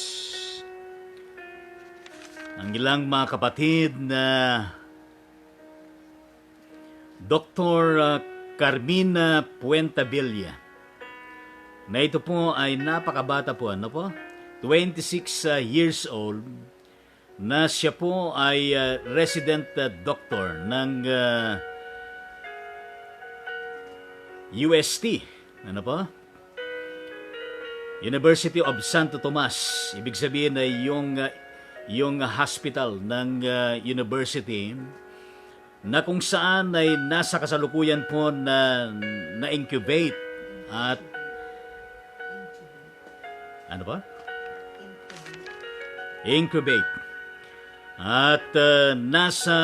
Ang ilang mga kapatid na Dr. Carmina Puentavilla, na ito po ay napakabata po, ano po? 26 years old, na siya po ay resident doctor ng UST, ano po? University of Santo Tomas. Ibig sabihin ay yung hospital ng university na kung saan ay nasa kasalukuyan po na incubate at ano ba? Incubate. At nasa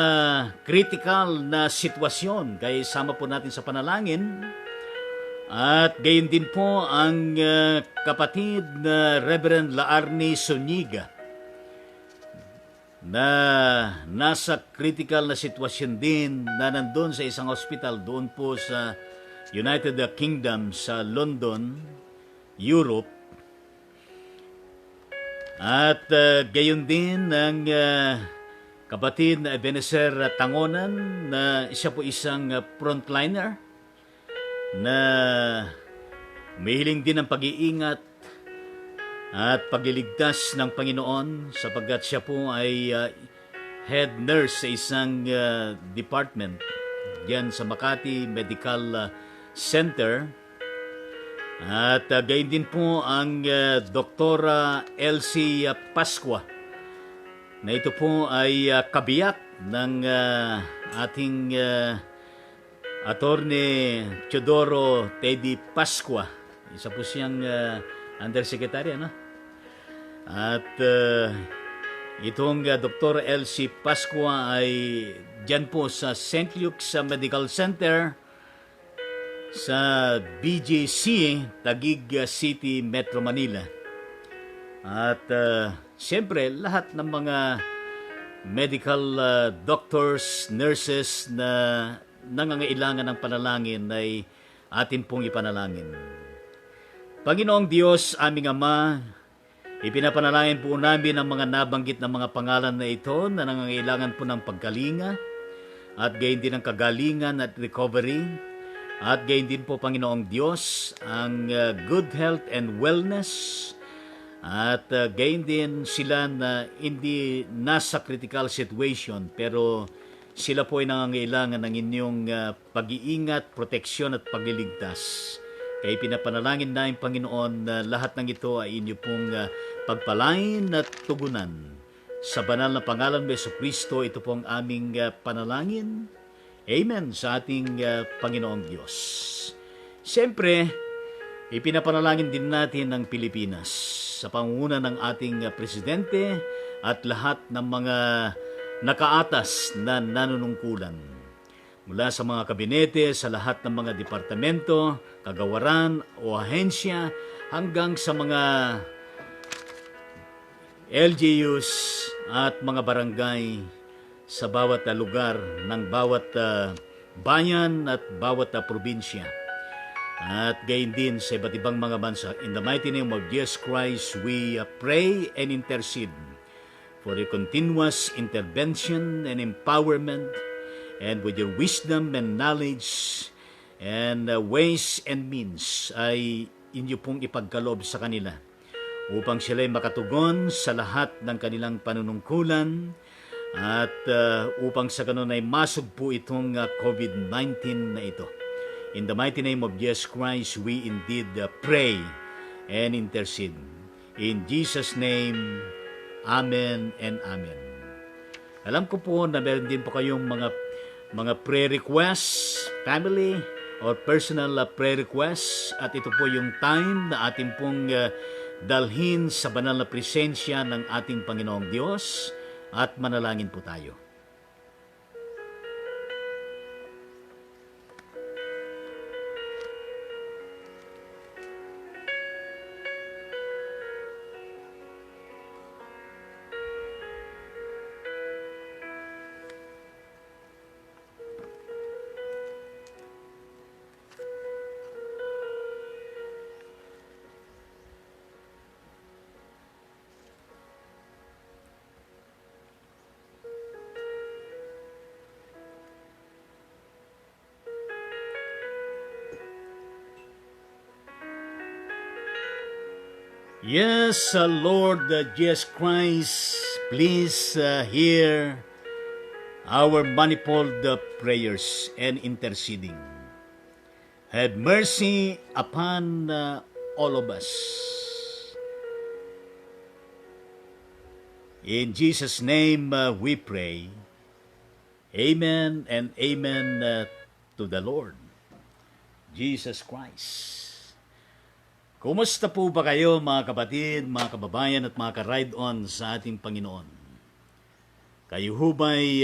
critical na sitwasyon, kaya sama po natin sa panalangin. At gayon din po ang kapatid na Reverend Laarni Suniga, na nasa critical na sitwasyon din, na nandun sa isang hospital doon po sa United Kingdom, sa London, Europe. At gayon din ang kapatid na Ebenezer Tangonan, na siya po isang frontliner na umihiling din ng pag-iingat at pagliligtas ng Panginoon, sapagkat siya po ay head nurse sa isang department diyan sa Makati Medical Center. At gayon din po ang Doktora Elsie Pascua, na ito po ay kabiyak ng ating Attorney Teodoro Teddy Pascua. Isa po siyang undersecretary, ano? At itong Dr. Elsie Pascua ay dyan po sa St. Luke's Medical Center sa BGC, Taguig City, Metro Manila. At siyempre, lahat ng mga medical doctors, nurses na nangangailangan ng panalangin ay atin pong ipanalangin. Panginoong Diyos, aming Ama, ipinapanalangin po namin ang mga nabanggit na mga pangalan na ito na nangangailangan po ng pagkalinga at gayon din ang kagalingan at recovery. At gayon din po, Panginoong Diyos, ang good health and wellness. At gayon din sila na hindi nasa critical situation, pero sila po ay nangangailangan ng inyong pag-iingat, proteksyon at pagliligtas. Kaya pinapanalangin namin, Panginoon, na lahat ng ito ay inyo pong pagpalain at tugunan. Sa banal na pangalan mo, Jesucristo, ito pong aming panalangin. Amen sa ating Panginoong Diyos. Siyempre, ipinapanalangin din natin ang Pilipinas sa pangunguna ng ating presidente at lahat ng mga nakaatas na nanunungkulan. Mula sa mga kabinete, sa lahat ng mga departamento, kagawaran o ahensya, hanggang sa mga LGUs at mga barangay sa bawat lugar ng bawat bayan at bawat probinsya. At gayon din sa iba't ibang mga bansa. In the mighty name of Jesus Christ, we pray and intercede for your continuous intervention and empowerment, and with your wisdom and knowledge and ways and means ay inyo pong ipagkaloob sa kanila upang sila'y makatugon sa lahat ng kanilang panunungkulan at upang sa ganun ay masugpo itong COVID-19 na ito. In the mighty name of Jesus Christ, we indeed pray and intercede. In Jesus' name, Amen and Amen. Alam ko po na meron din po kayong mga prayer requests, family or personal prayer requests, at ito po yung time na ating pong dalhin sa banal na presensya ng ating Panginoong Diyos at manalangin po tayo. Yes, Lord Jesus Christ, please hear our manifold prayers and interceding. Have mercy upon all of us. In Jesus' name we pray. Amen and amen to the Lord Jesus Christ. Kumusta po ba kayo mga kapatid, mga kababayan at mga ka-ride-on sa ating Panginoon? Kayo ho ba'y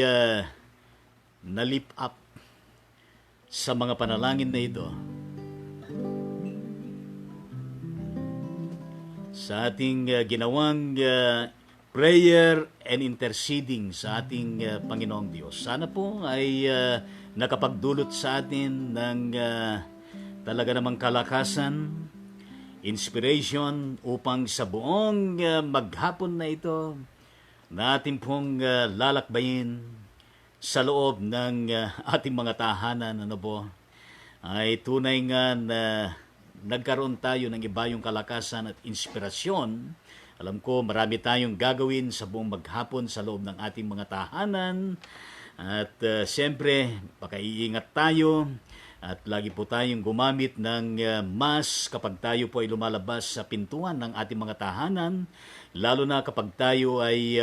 nalip up sa mga panalangin na ito? Sa ating ginawang prayer and interceding sa ating Panginoong Diyos. Sana po ay nakapagdulot sa atin ng talaga namang kalakasan, inspiration upang sa buong maghapon na ito natin pong lalakbayin sa loob ng ating mga tahanan, ano po, ay tunay nga na nagkaroon tayo ng iba yung kalakasan at inspirasyon. Alam ko marami tayong gagawin sa buong maghapon sa loob ng ating mga tahanan at siyempre pakaiingat tayo. At lagi po tayong gumamit ng mask kapag tayo po ay lumalabas sa pintuan ng ating mga tahanan, lalo na kapag tayo ay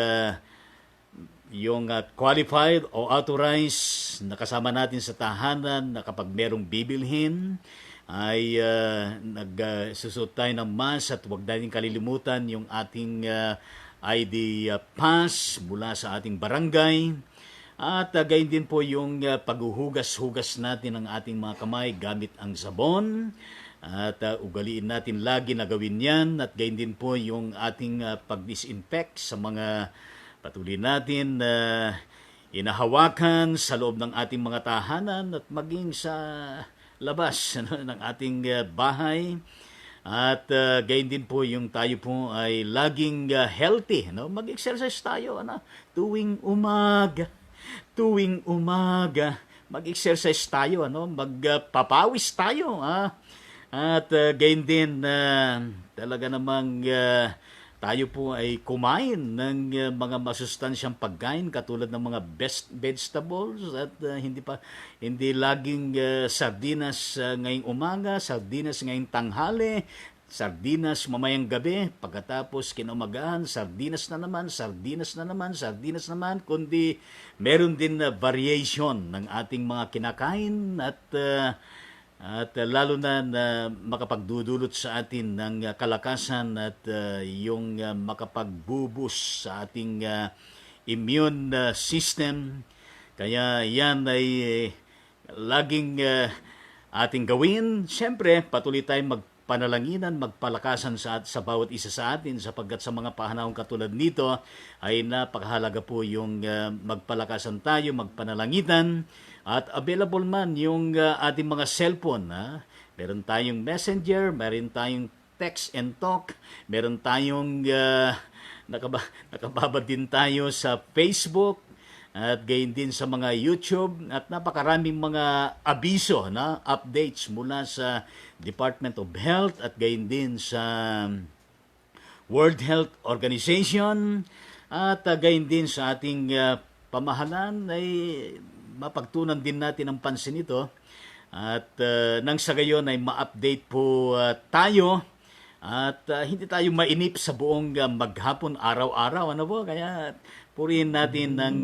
yung qualified o authorized na kasama natin sa tahanan na kapag merong bibilhin ay nagsusot tayo ng mask at huwag natin kalilimutan yung ating ID pass mula sa ating barangay. At gayon din po yung paghuhugas-hugas natin ng ating mga kamay gamit ang sabon. At ugaliin natin lagi na gawin yan. At gayon din po yung ating pag-disinfect sa mga patuloy natin inahawakan sa loob ng ating mga tahanan at maging sa labas ng ating bahay. At gayon din po yung tayo po ay laging healthy. No? Mag-exercise tayo tuwing umaga. Mag-exercise tayo, magpapawis tayo. At gayon din talaga namang tayo po ay kumain ng mga masustansyang pagkain katulad ng mga best vegetables at hindi laging sardinas ngayong umaga, sardinas ngayong tanghali, sardinas mamayang gabi, pagkatapos kinaumagahan, sardinas na naman, kundi meron din na variation ng ating mga kinakain at lalo na makapagdudulot sa atin ng kalakasan at yung makapagbubus sa ating immune system. Kaya yan ay laging ating gawin. Siyempre, patuloy tayong panalanginan, magpalakasan sa bawat isa sa atin sapagkat sa mga pahanahon katulad nito ay napakahalaga po yung magpalakasan tayo, magpanalangitan at available man yung ating mga cellphone. Meron tayong messenger, meron tayong text and talk, meron tayong nakababad din tayo sa Facebook at gayon din sa mga YouTube at napakaraming mga abiso na updates mula sa Department of Health at gayon din sa World Health Organization at gayon din sa ating pamahalaan ay mapagtunan din natin ang pansin ito at nang sa gayon ay ma-update po tayo at hindi tayo mainip sa buong maghapon araw-araw, kaya purihin natin ng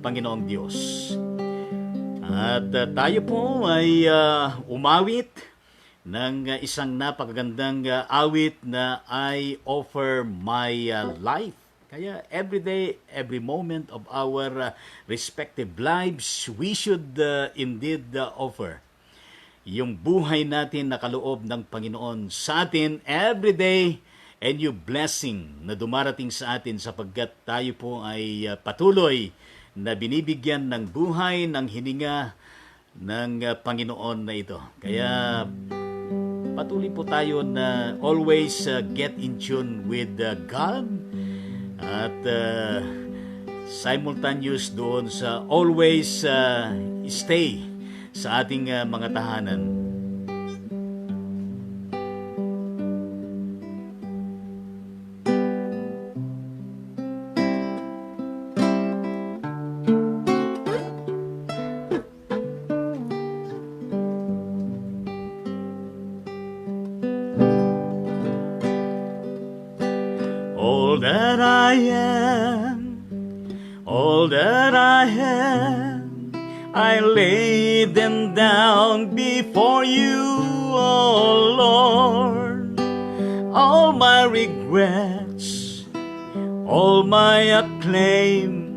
Panginoong Diyos. At tayo po ay umawit ng isang napakagandang awit na I offer my life. Kaya every day, every moment of our respective lives, we should indeed offer yung buhay natin na kaloob ng Panginoon sa atin every day and yung blessing na dumarating sa atin sapagkat tayo po ay patuloy na binibigyan ng buhay, ng hininga ng Panginoon na ito. Kaya patuloy po tayo na always get in tune with God at simultaneous doon sa always stay sa ating mga tahanan. I am, all that I have, I lay them down before you, oh Lord. All my regrets, all my acclaim,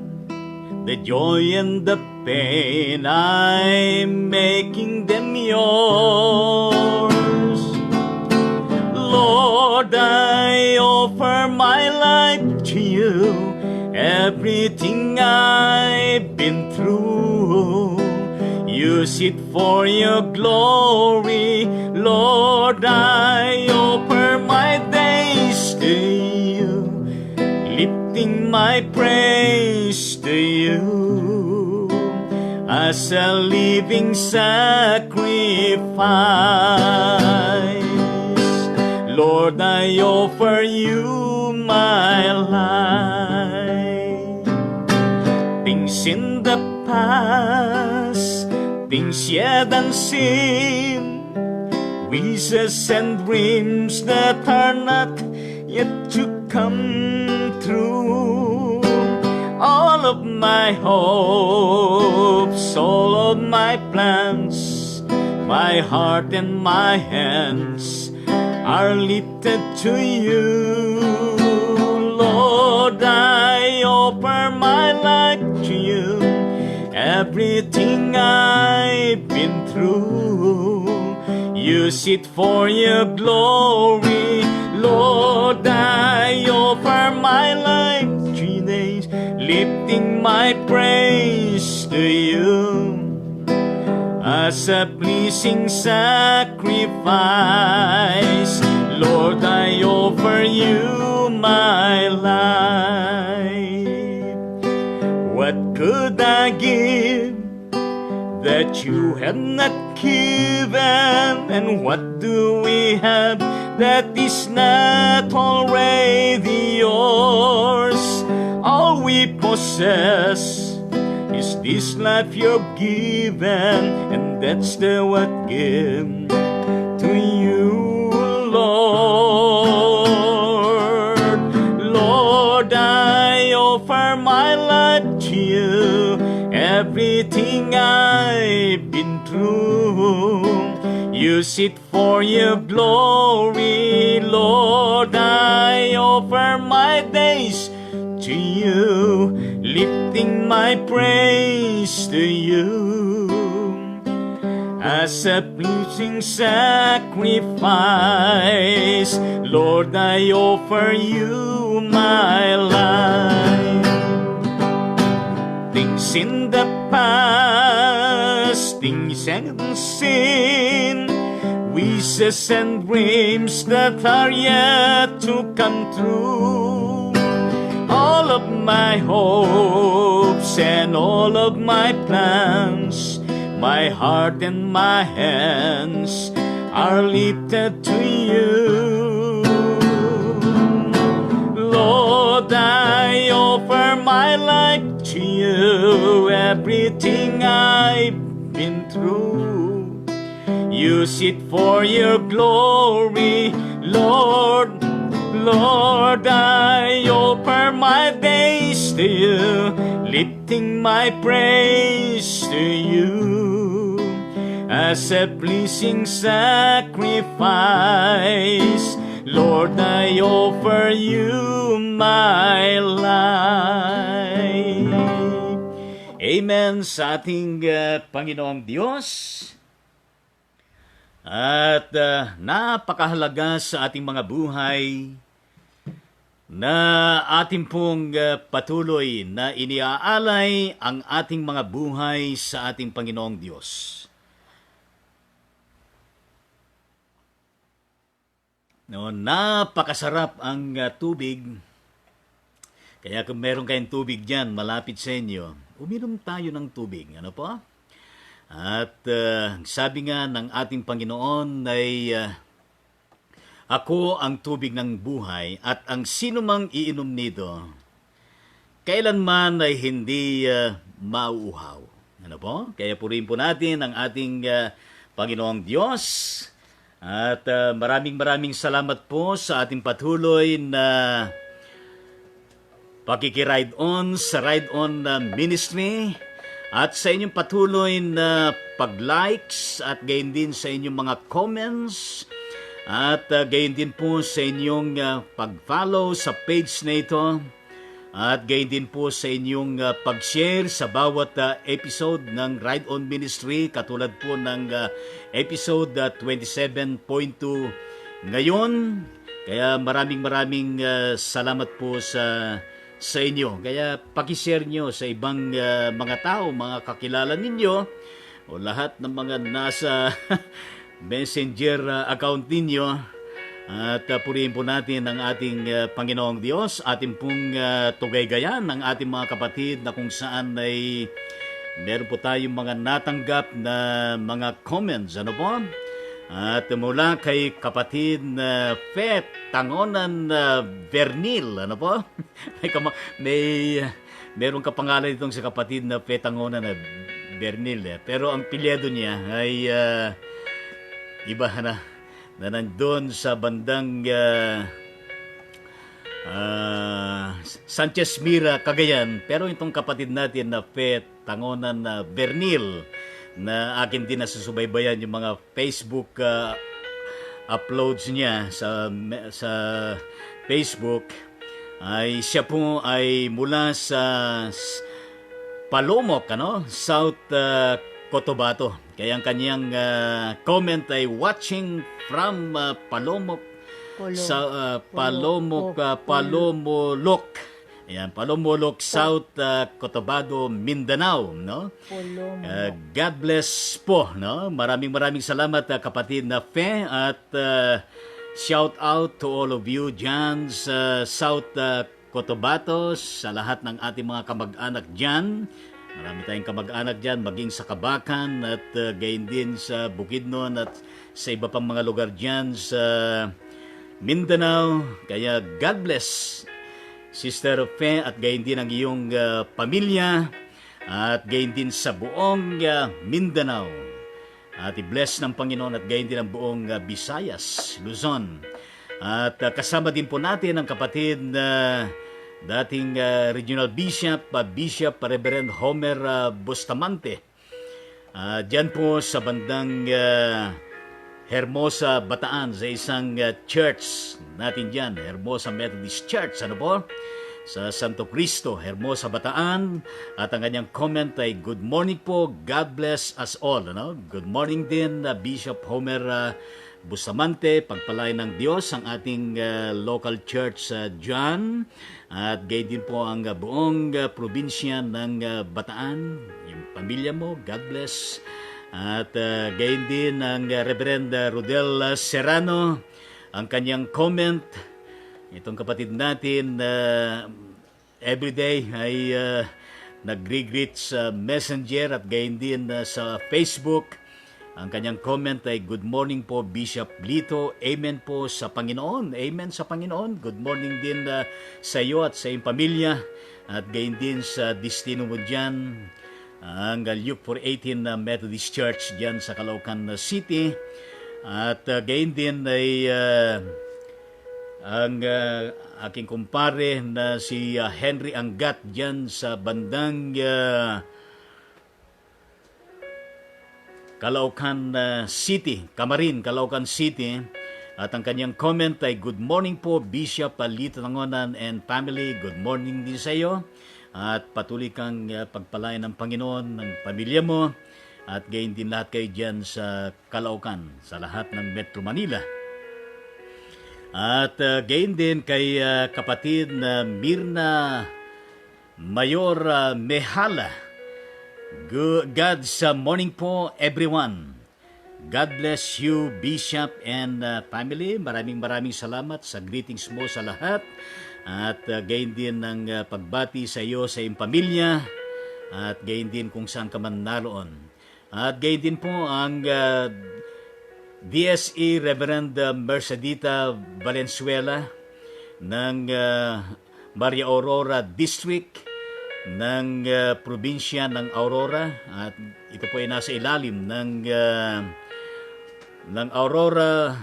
the joy and the pain, I'm making them yours. Lord, I offer my life to you, everything I've been through. Use it for your glory. Lord, I offer my days to you, lifting my praise to you as a living sacrifice. Lord, I offer you my life. Things in the past, things yet unseen, wishes and dreams that are not yet to come true. All of my hopes, all of my plans, my heart and my hands are lifted to you. Lord, I offer my life to you, everything I've been through. Use it for your glory. Lord, I offer my life 3 days, lifting my praise to you as a pleasing sacrifice. Lord, I offer you my life. What could I give that you have not given? And what do we have that is not already yours? All we possess is this life you've given, and that's the what given to you, Lord. Lord, I offer my life to you, everything I've been through. Use it for your glory. Lord, I offer my days to you, lifting my praise to you as a pleasing sacrifice. Lord, I offer you my life. Things in the past, things unseen, wishes and dreams that are yet to come true. All of my hopes and all of my plans, my heart and my hands are lifted to you. Lord, I offer my life to you, everything I've been through. Use it for your glory, Lord. Lord, I offer my days to you, lifting my praise to you as a pleasing sacrifice. Lord, I offer you my life. Amen sa ating Panginoong Diyos. At napakahalaga sa ating mga buhay na ating pong patuloy na iniaalay ang ating mga buhay sa ating Panginoong Diyos. No, napakasarap ang tubig. Kaya kung meron kayong tubig dyan, malapit sa inyo, uminom tayo ng tubig. Ano po? At sabi nga ng ating Panginoon ay ako ang tubig ng buhay at ang sino mang iinom nito, kailanman ay hindi mauuhaw. Ano po? Kaya purihin po natin ang ating Panginoong Diyos. At maraming salamat po sa ating patuloy na pakikiride on sa Ride On Ministry at sa inyong patuloy na pag-likes at gayon din sa inyong mga comments at gayon din po sa inyong pag-follow sa page na ito at gayon din po sa inyong pag-share sa bawat episode ng Ride On Ministry katulad po ng episode 27.2 ngayon. Kaya maraming salamat po sa inyo. Kaya pakishare nyo sa ibang mga tao, mga kakilala ninyo o lahat ng mga nasa messenger account ninyo. At purihin po natin ang ating Panginoong Diyos, ating pong tugay-gayan ng ating mga kapatid na kung saan ay meron po tayong mga natanggap na mga comments. Ano po? At mula kay kapatid na Fe Tangonan Vernil, ano po? Meron kapangalan itong si kapatid na Fe Tangonan Vernil. Pero ang pilyedo niya ay iba na nandun sa bandang Sanchez Mira, Cagayan. Pero itong kapatid natin na Fe Tangonan Vernil, na akin din nasusubaybayan yung mga Facebook uploads niya sa Facebook, ay siya po ay mula sa Palomok, South Cotabato. Kaya ang kanyang comment ay watching from Palomok sa Palomolok. Ayan, Palomolok, South Cotabato, Mindanao, no? God bless po, no? Maraming salamat kapatid na Fe at shout out to all of you dyan sa South Cotabato, sa lahat ng ating mga kamag-anak dyan. Marami tayong kamag-anak dyan, maging sa Kabakan at gayon din sa Bukidnon at sa iba pang mga lugar dyan sa Mindanao. Kaya God bless Sister Fe at gayon din ang iyong pamilya at gayon din sa buong Mindanao. At i-bless ng Panginoon at gayon din ang buong Visayas, Luzon. At kasama din po natin ang kapatid na dating Regional Bishop, Bishop Reverend Homer Bustamante. Diyan po sa bandang Hermosa, Bataan, sa isang church natin dyan, Hermosa Methodist Church, ano po? Sa Santo Cristo, Hermosa, Bataan. At ang kanyang comment ay, good morning po, God bless us all. Ano? Good morning din, Bishop Homer Bustamante, pagpalain ng Diyos ang ating local church dyan. At gayon din po ang buong probinsya ng Bataan, yung pamilya mo, God bless. At gayon din ang Reverend Rodel Serrano, ang kanyang comment. Itong kapatid natin everyday ay nagre-greet sa Messenger at gayon din sa Facebook. Ang kanyang comment ay, good morning po Bishop Lito, amen po sa Panginoon, amen sa Panginoon. Good morning din sa iyo at sa iyong pamilya at gayon din sa destino mo dyan, ang Luke 4:18 Methodist Church dyan sa Caloocan City. At gayon din ay ang aking kumpare na si Henry Angat dyan sa bandang Caloocan City, Camarin, Caloocan City. At ang kanyang comment ay, good morning po Bishop Lito Tangonan and family. Good morning din sa iyo. At patuloy kang pagpalain ng Panginoon ng pamilya mo at gayon din lahat kayo dyan sa Caloocan, sa lahat ng Metro Manila. At gayon din kay kapatid na Mirna Mayor Mehala. God's morning po everyone. God bless you Bishop and family. Maraming salamat sa greetings mo sa lahat. At gayon din ng pagbati sa iyo, sa iyong pamilya. At gayon din kung saan ka man naroon. At gayon din po ang DSE Reverend Mercedita Valenzuela ng Maria Aurora District ng probinsya ng Aurora. At ito po ay nasa ilalim ng Aurora,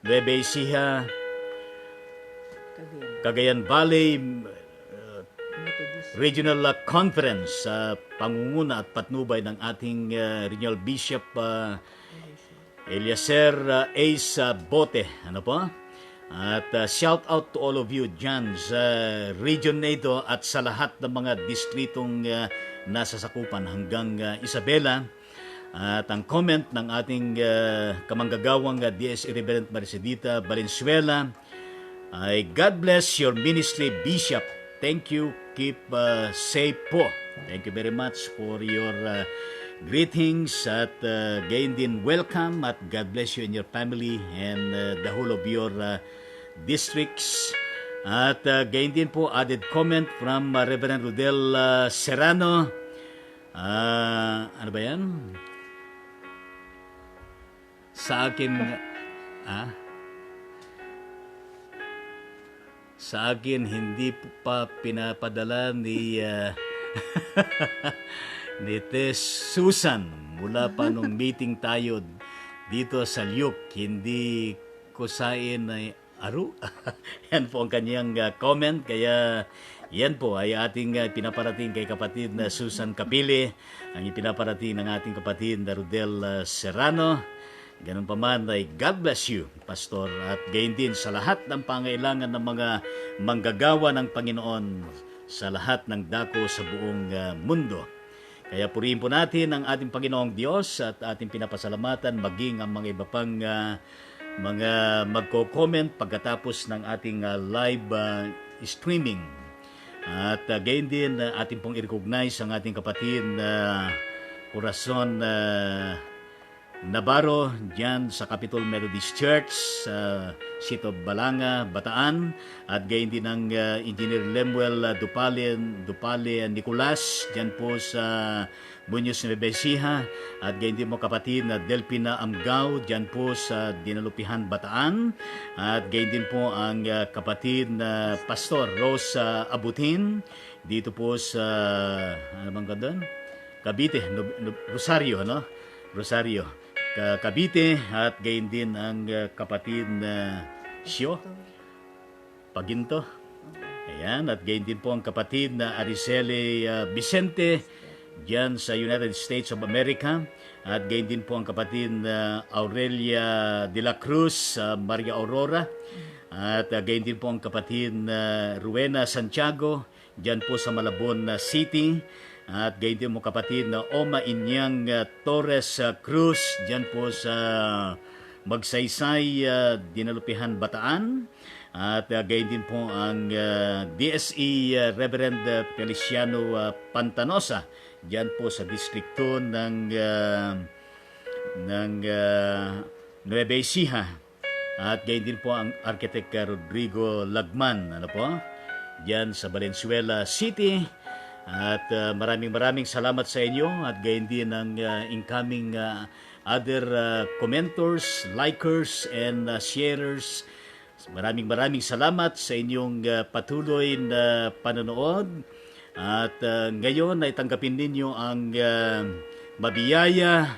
Nueva Ecija, Cagayan Valley Regional Conference sa pangunguna at patnubay ng ating Regional Bishop Eliezer Ace Bote. Ano po? At shout out to all of you dyan sa region na ito at sa lahat ng mga distritong nasa sakupan hanggang Isabela. At ang comment ng ating kamanggagawang DSE Reverend Marcelita Valenzuela ay, God bless your ministry, Bishop. Thank you. Keep safe po. Thank you very much for your greetings at gain din welcome at God bless you and your family and the whole of your districts. At gain din po added comment from Reverend Rodel Serrano. Ano ba yan? Sa akin, sa akin hindi pa pinapadala ni ni Tess Susan mula pa nung meeting tayo dito sa Lyuk. Hindi ko sain ay aro. Yan po ang kanyang comment. Kaya yan po ay ating pinaparating kay kapatid na Susan Kapili, ang ipinaparating ng ating kapatid na Rodel Serrano. Ganun pa man ay God bless you, Pastor, at gayon din sa lahat ng pangailangan ng mga manggagawa ng Panginoon sa lahat ng dako sa buong mundo. Kaya purihin po natin ang ating Panginoong Diyos at ating pinapasalamatan, maging ang mga iba pang mga magko-comment pagkatapos ng ating live streaming. At gayon din ating pong i-recognize ang ating kapatid na Corazon Navarro dyan sa Capitol Methodist Church sa City of Balanga, Bataan, at gayon din ang Engineer Lemuel Dupale Nicolas dyan po sa Buños Nueva Ecija, at gayon din mo kapatid na Delpina Amgao dyan po sa Dinalupihan, Bataan, at gayon din po ang kapatid na Pastor Rosa Abutin dito po sa ano bang doon? Cavite, Rosario, no? Rosario, Cavite, at gayon din ang kapatid na Sio Paginto. Ayan, at gayon din po ang kapatid na Ariceli Vicente diyan sa United States of America, at gayon din po ang kapatid na Aurelia de la Cruz Maria Aurora, at gayon din po ang kapatid na Ruena Santiago diyan po sa Malabon City, at gayon din mo kapatid na Oma Inyang Torres Cruz dyan po sa Magsaysay, Dinalupihan, Bataan. At gayon din po ang DSE Reverend Feliciano Pantanosa dyan po sa distrikto ng Nueva Ecija. At gayon din po ang Architect Rodrigo Lagman, ano po, dyan sa Valenzuela City. At maraming salamat sa inyo, at gayon din ang incoming other commenters, likers, and sharers. Maraming salamat sa inyong patuloy na panonood. At ngayon ay tanggapin ninyo ang mabiyaya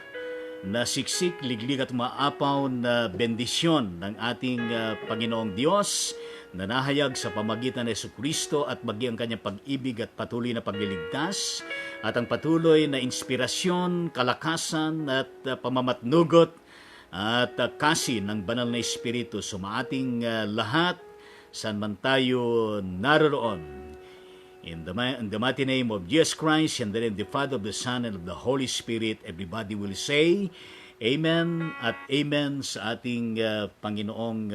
na siksik, liglig at maapaw na bendisyon ng ating Panginoong Diyos na nahayag sa pamagitan ng Jesucristo, at maging ang kanyang pag-ibig at patuloy na pagliligtas, at ang patuloy na inspirasyon, kalakasan at pamamatnugot at kasi ng banal na Espiritu sumaating lahat saan man tayo naroroon. In the mighty name of Jesus Christ, and the name of the Father, of the Son, and of the Holy Spirit, everybody will say Amen at Amen sa ating Panginoong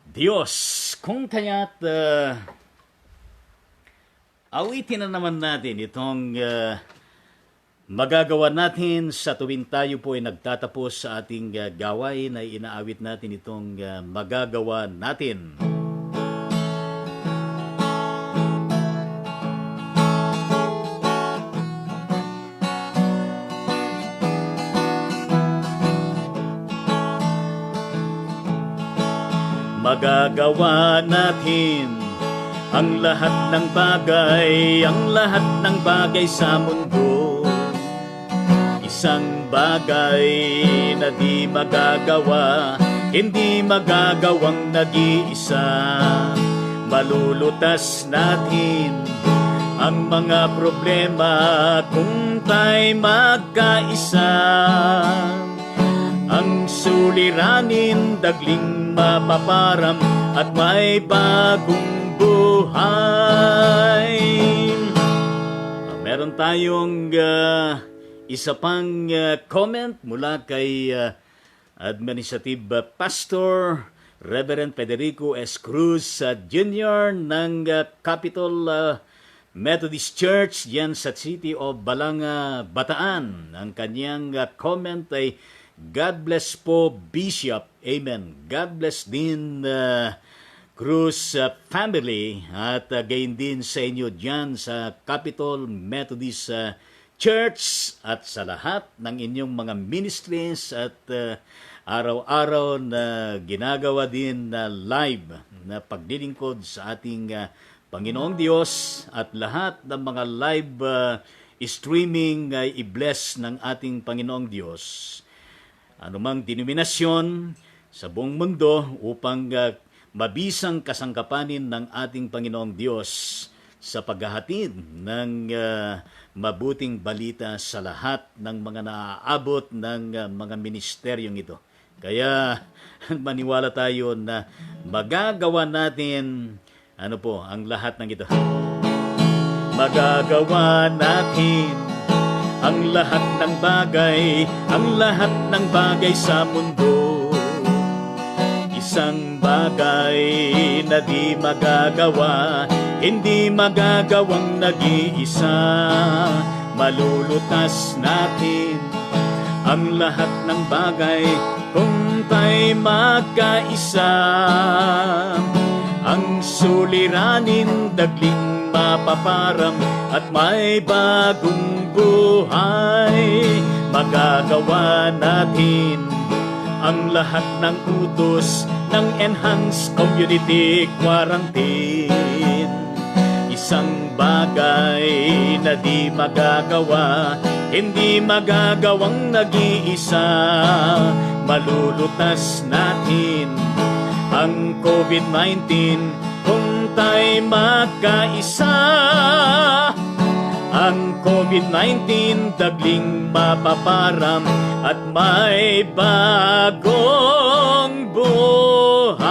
Diyos. Kung kaya't awitin na naman natin itong magagawa natin sa tuwing tayo po ay nagtatapos sa ating gawain, ay inaawit natin itong magagawa natin. Magagawa natin ang lahat ng bagay sa mundo. Isang bagay na di magagawa, hindi magagawang nag-iisa. Malulutas natin ang mga problema kung tayo magkaisa. Ang suliranin dagling mapaparam at may bagong buhay. Meron tayong isa pang comment mula kay Administrative Pastor Reverend Federico S. Cruz Jr. ng Capitol Methodist Church yan sa City of Balanga, Bataan. Ang kanyang comment ay, God bless po, Bishop. Amen. God bless din Cruz family at gayon din sa inyo dyan sa Capitol Methodist Church at sa lahat ng inyong mga ministries at araw-araw na ginagawa din na live na paglilingkod sa ating Panginoong Diyos at lahat ng mga live streaming ay i-bless ng ating Panginoong Diyos. Anumang denominasyon sa buong mundo upang mabisang kasangkapanin ng ating Panginoong Diyos sa paghahatid ng mabuting balita sa lahat ng mga naaabot ng mga ministeryong ito. Kaya maniwala tayo na magagawa natin ang lahat ng ito. Magagawa natin ang lahat ng bagay sa mundo. Isang bagay na di magagawa, hindi magagawang nag-iisa. Malulutas natin ang lahat ng bagay kung tayo magkaisa. Ang suliranin dagling mapaparam at may bagong buhay. Magagawa natin ang lahat ng utos ng Enhanced Community Quarantine. Isang bagay na di magagawa, hindi magagawang nag-iisa. Malulutas natin ang COVID-19 kung tayo magkaisa. Ang COVID-19 dagling mapaparam at may bagong buhay.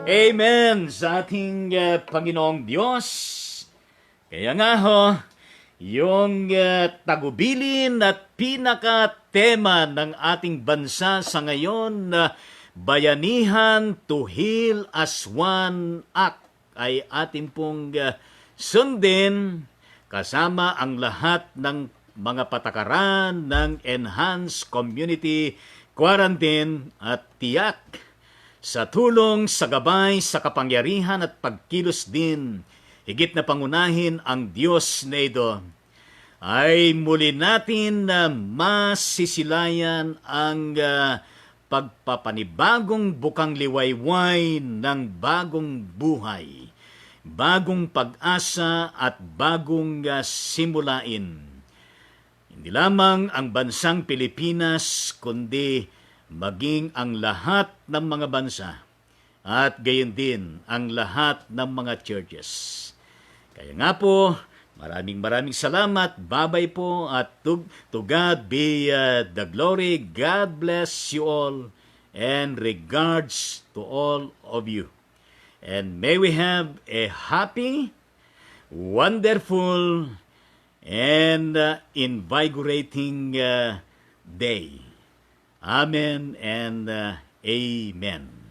Amen sa ating Panginoong Diyos. Kaya nga yung tagubilin at pinaka-tema ng ating bansa sa ngayon Bayanihan to Heal as One Act ay ating pong sundin kasama ang lahat ng mga patakaran ng Enhanced Community Quarantine at tiyak sa tulong, sa gabay, sa kapangyarihan at pagkilos din, higit na pangunahin ang Diyos na ito, ay muli natin na masisilayan ang pagpapanibagong bukang liwayway ng bagong buhay, bagong pag-asa at bagong simulain. Hindi lamang ang bansang Pilipinas, kundi maging ang lahat ng mga bansa at gayon din ang lahat ng mga churches. Kaya nga po, maraming salamat. Babay po at to God be the glory. God bless you all and regards to all of you. And may we have a happy, wonderful, and invigorating day. Amen and amen.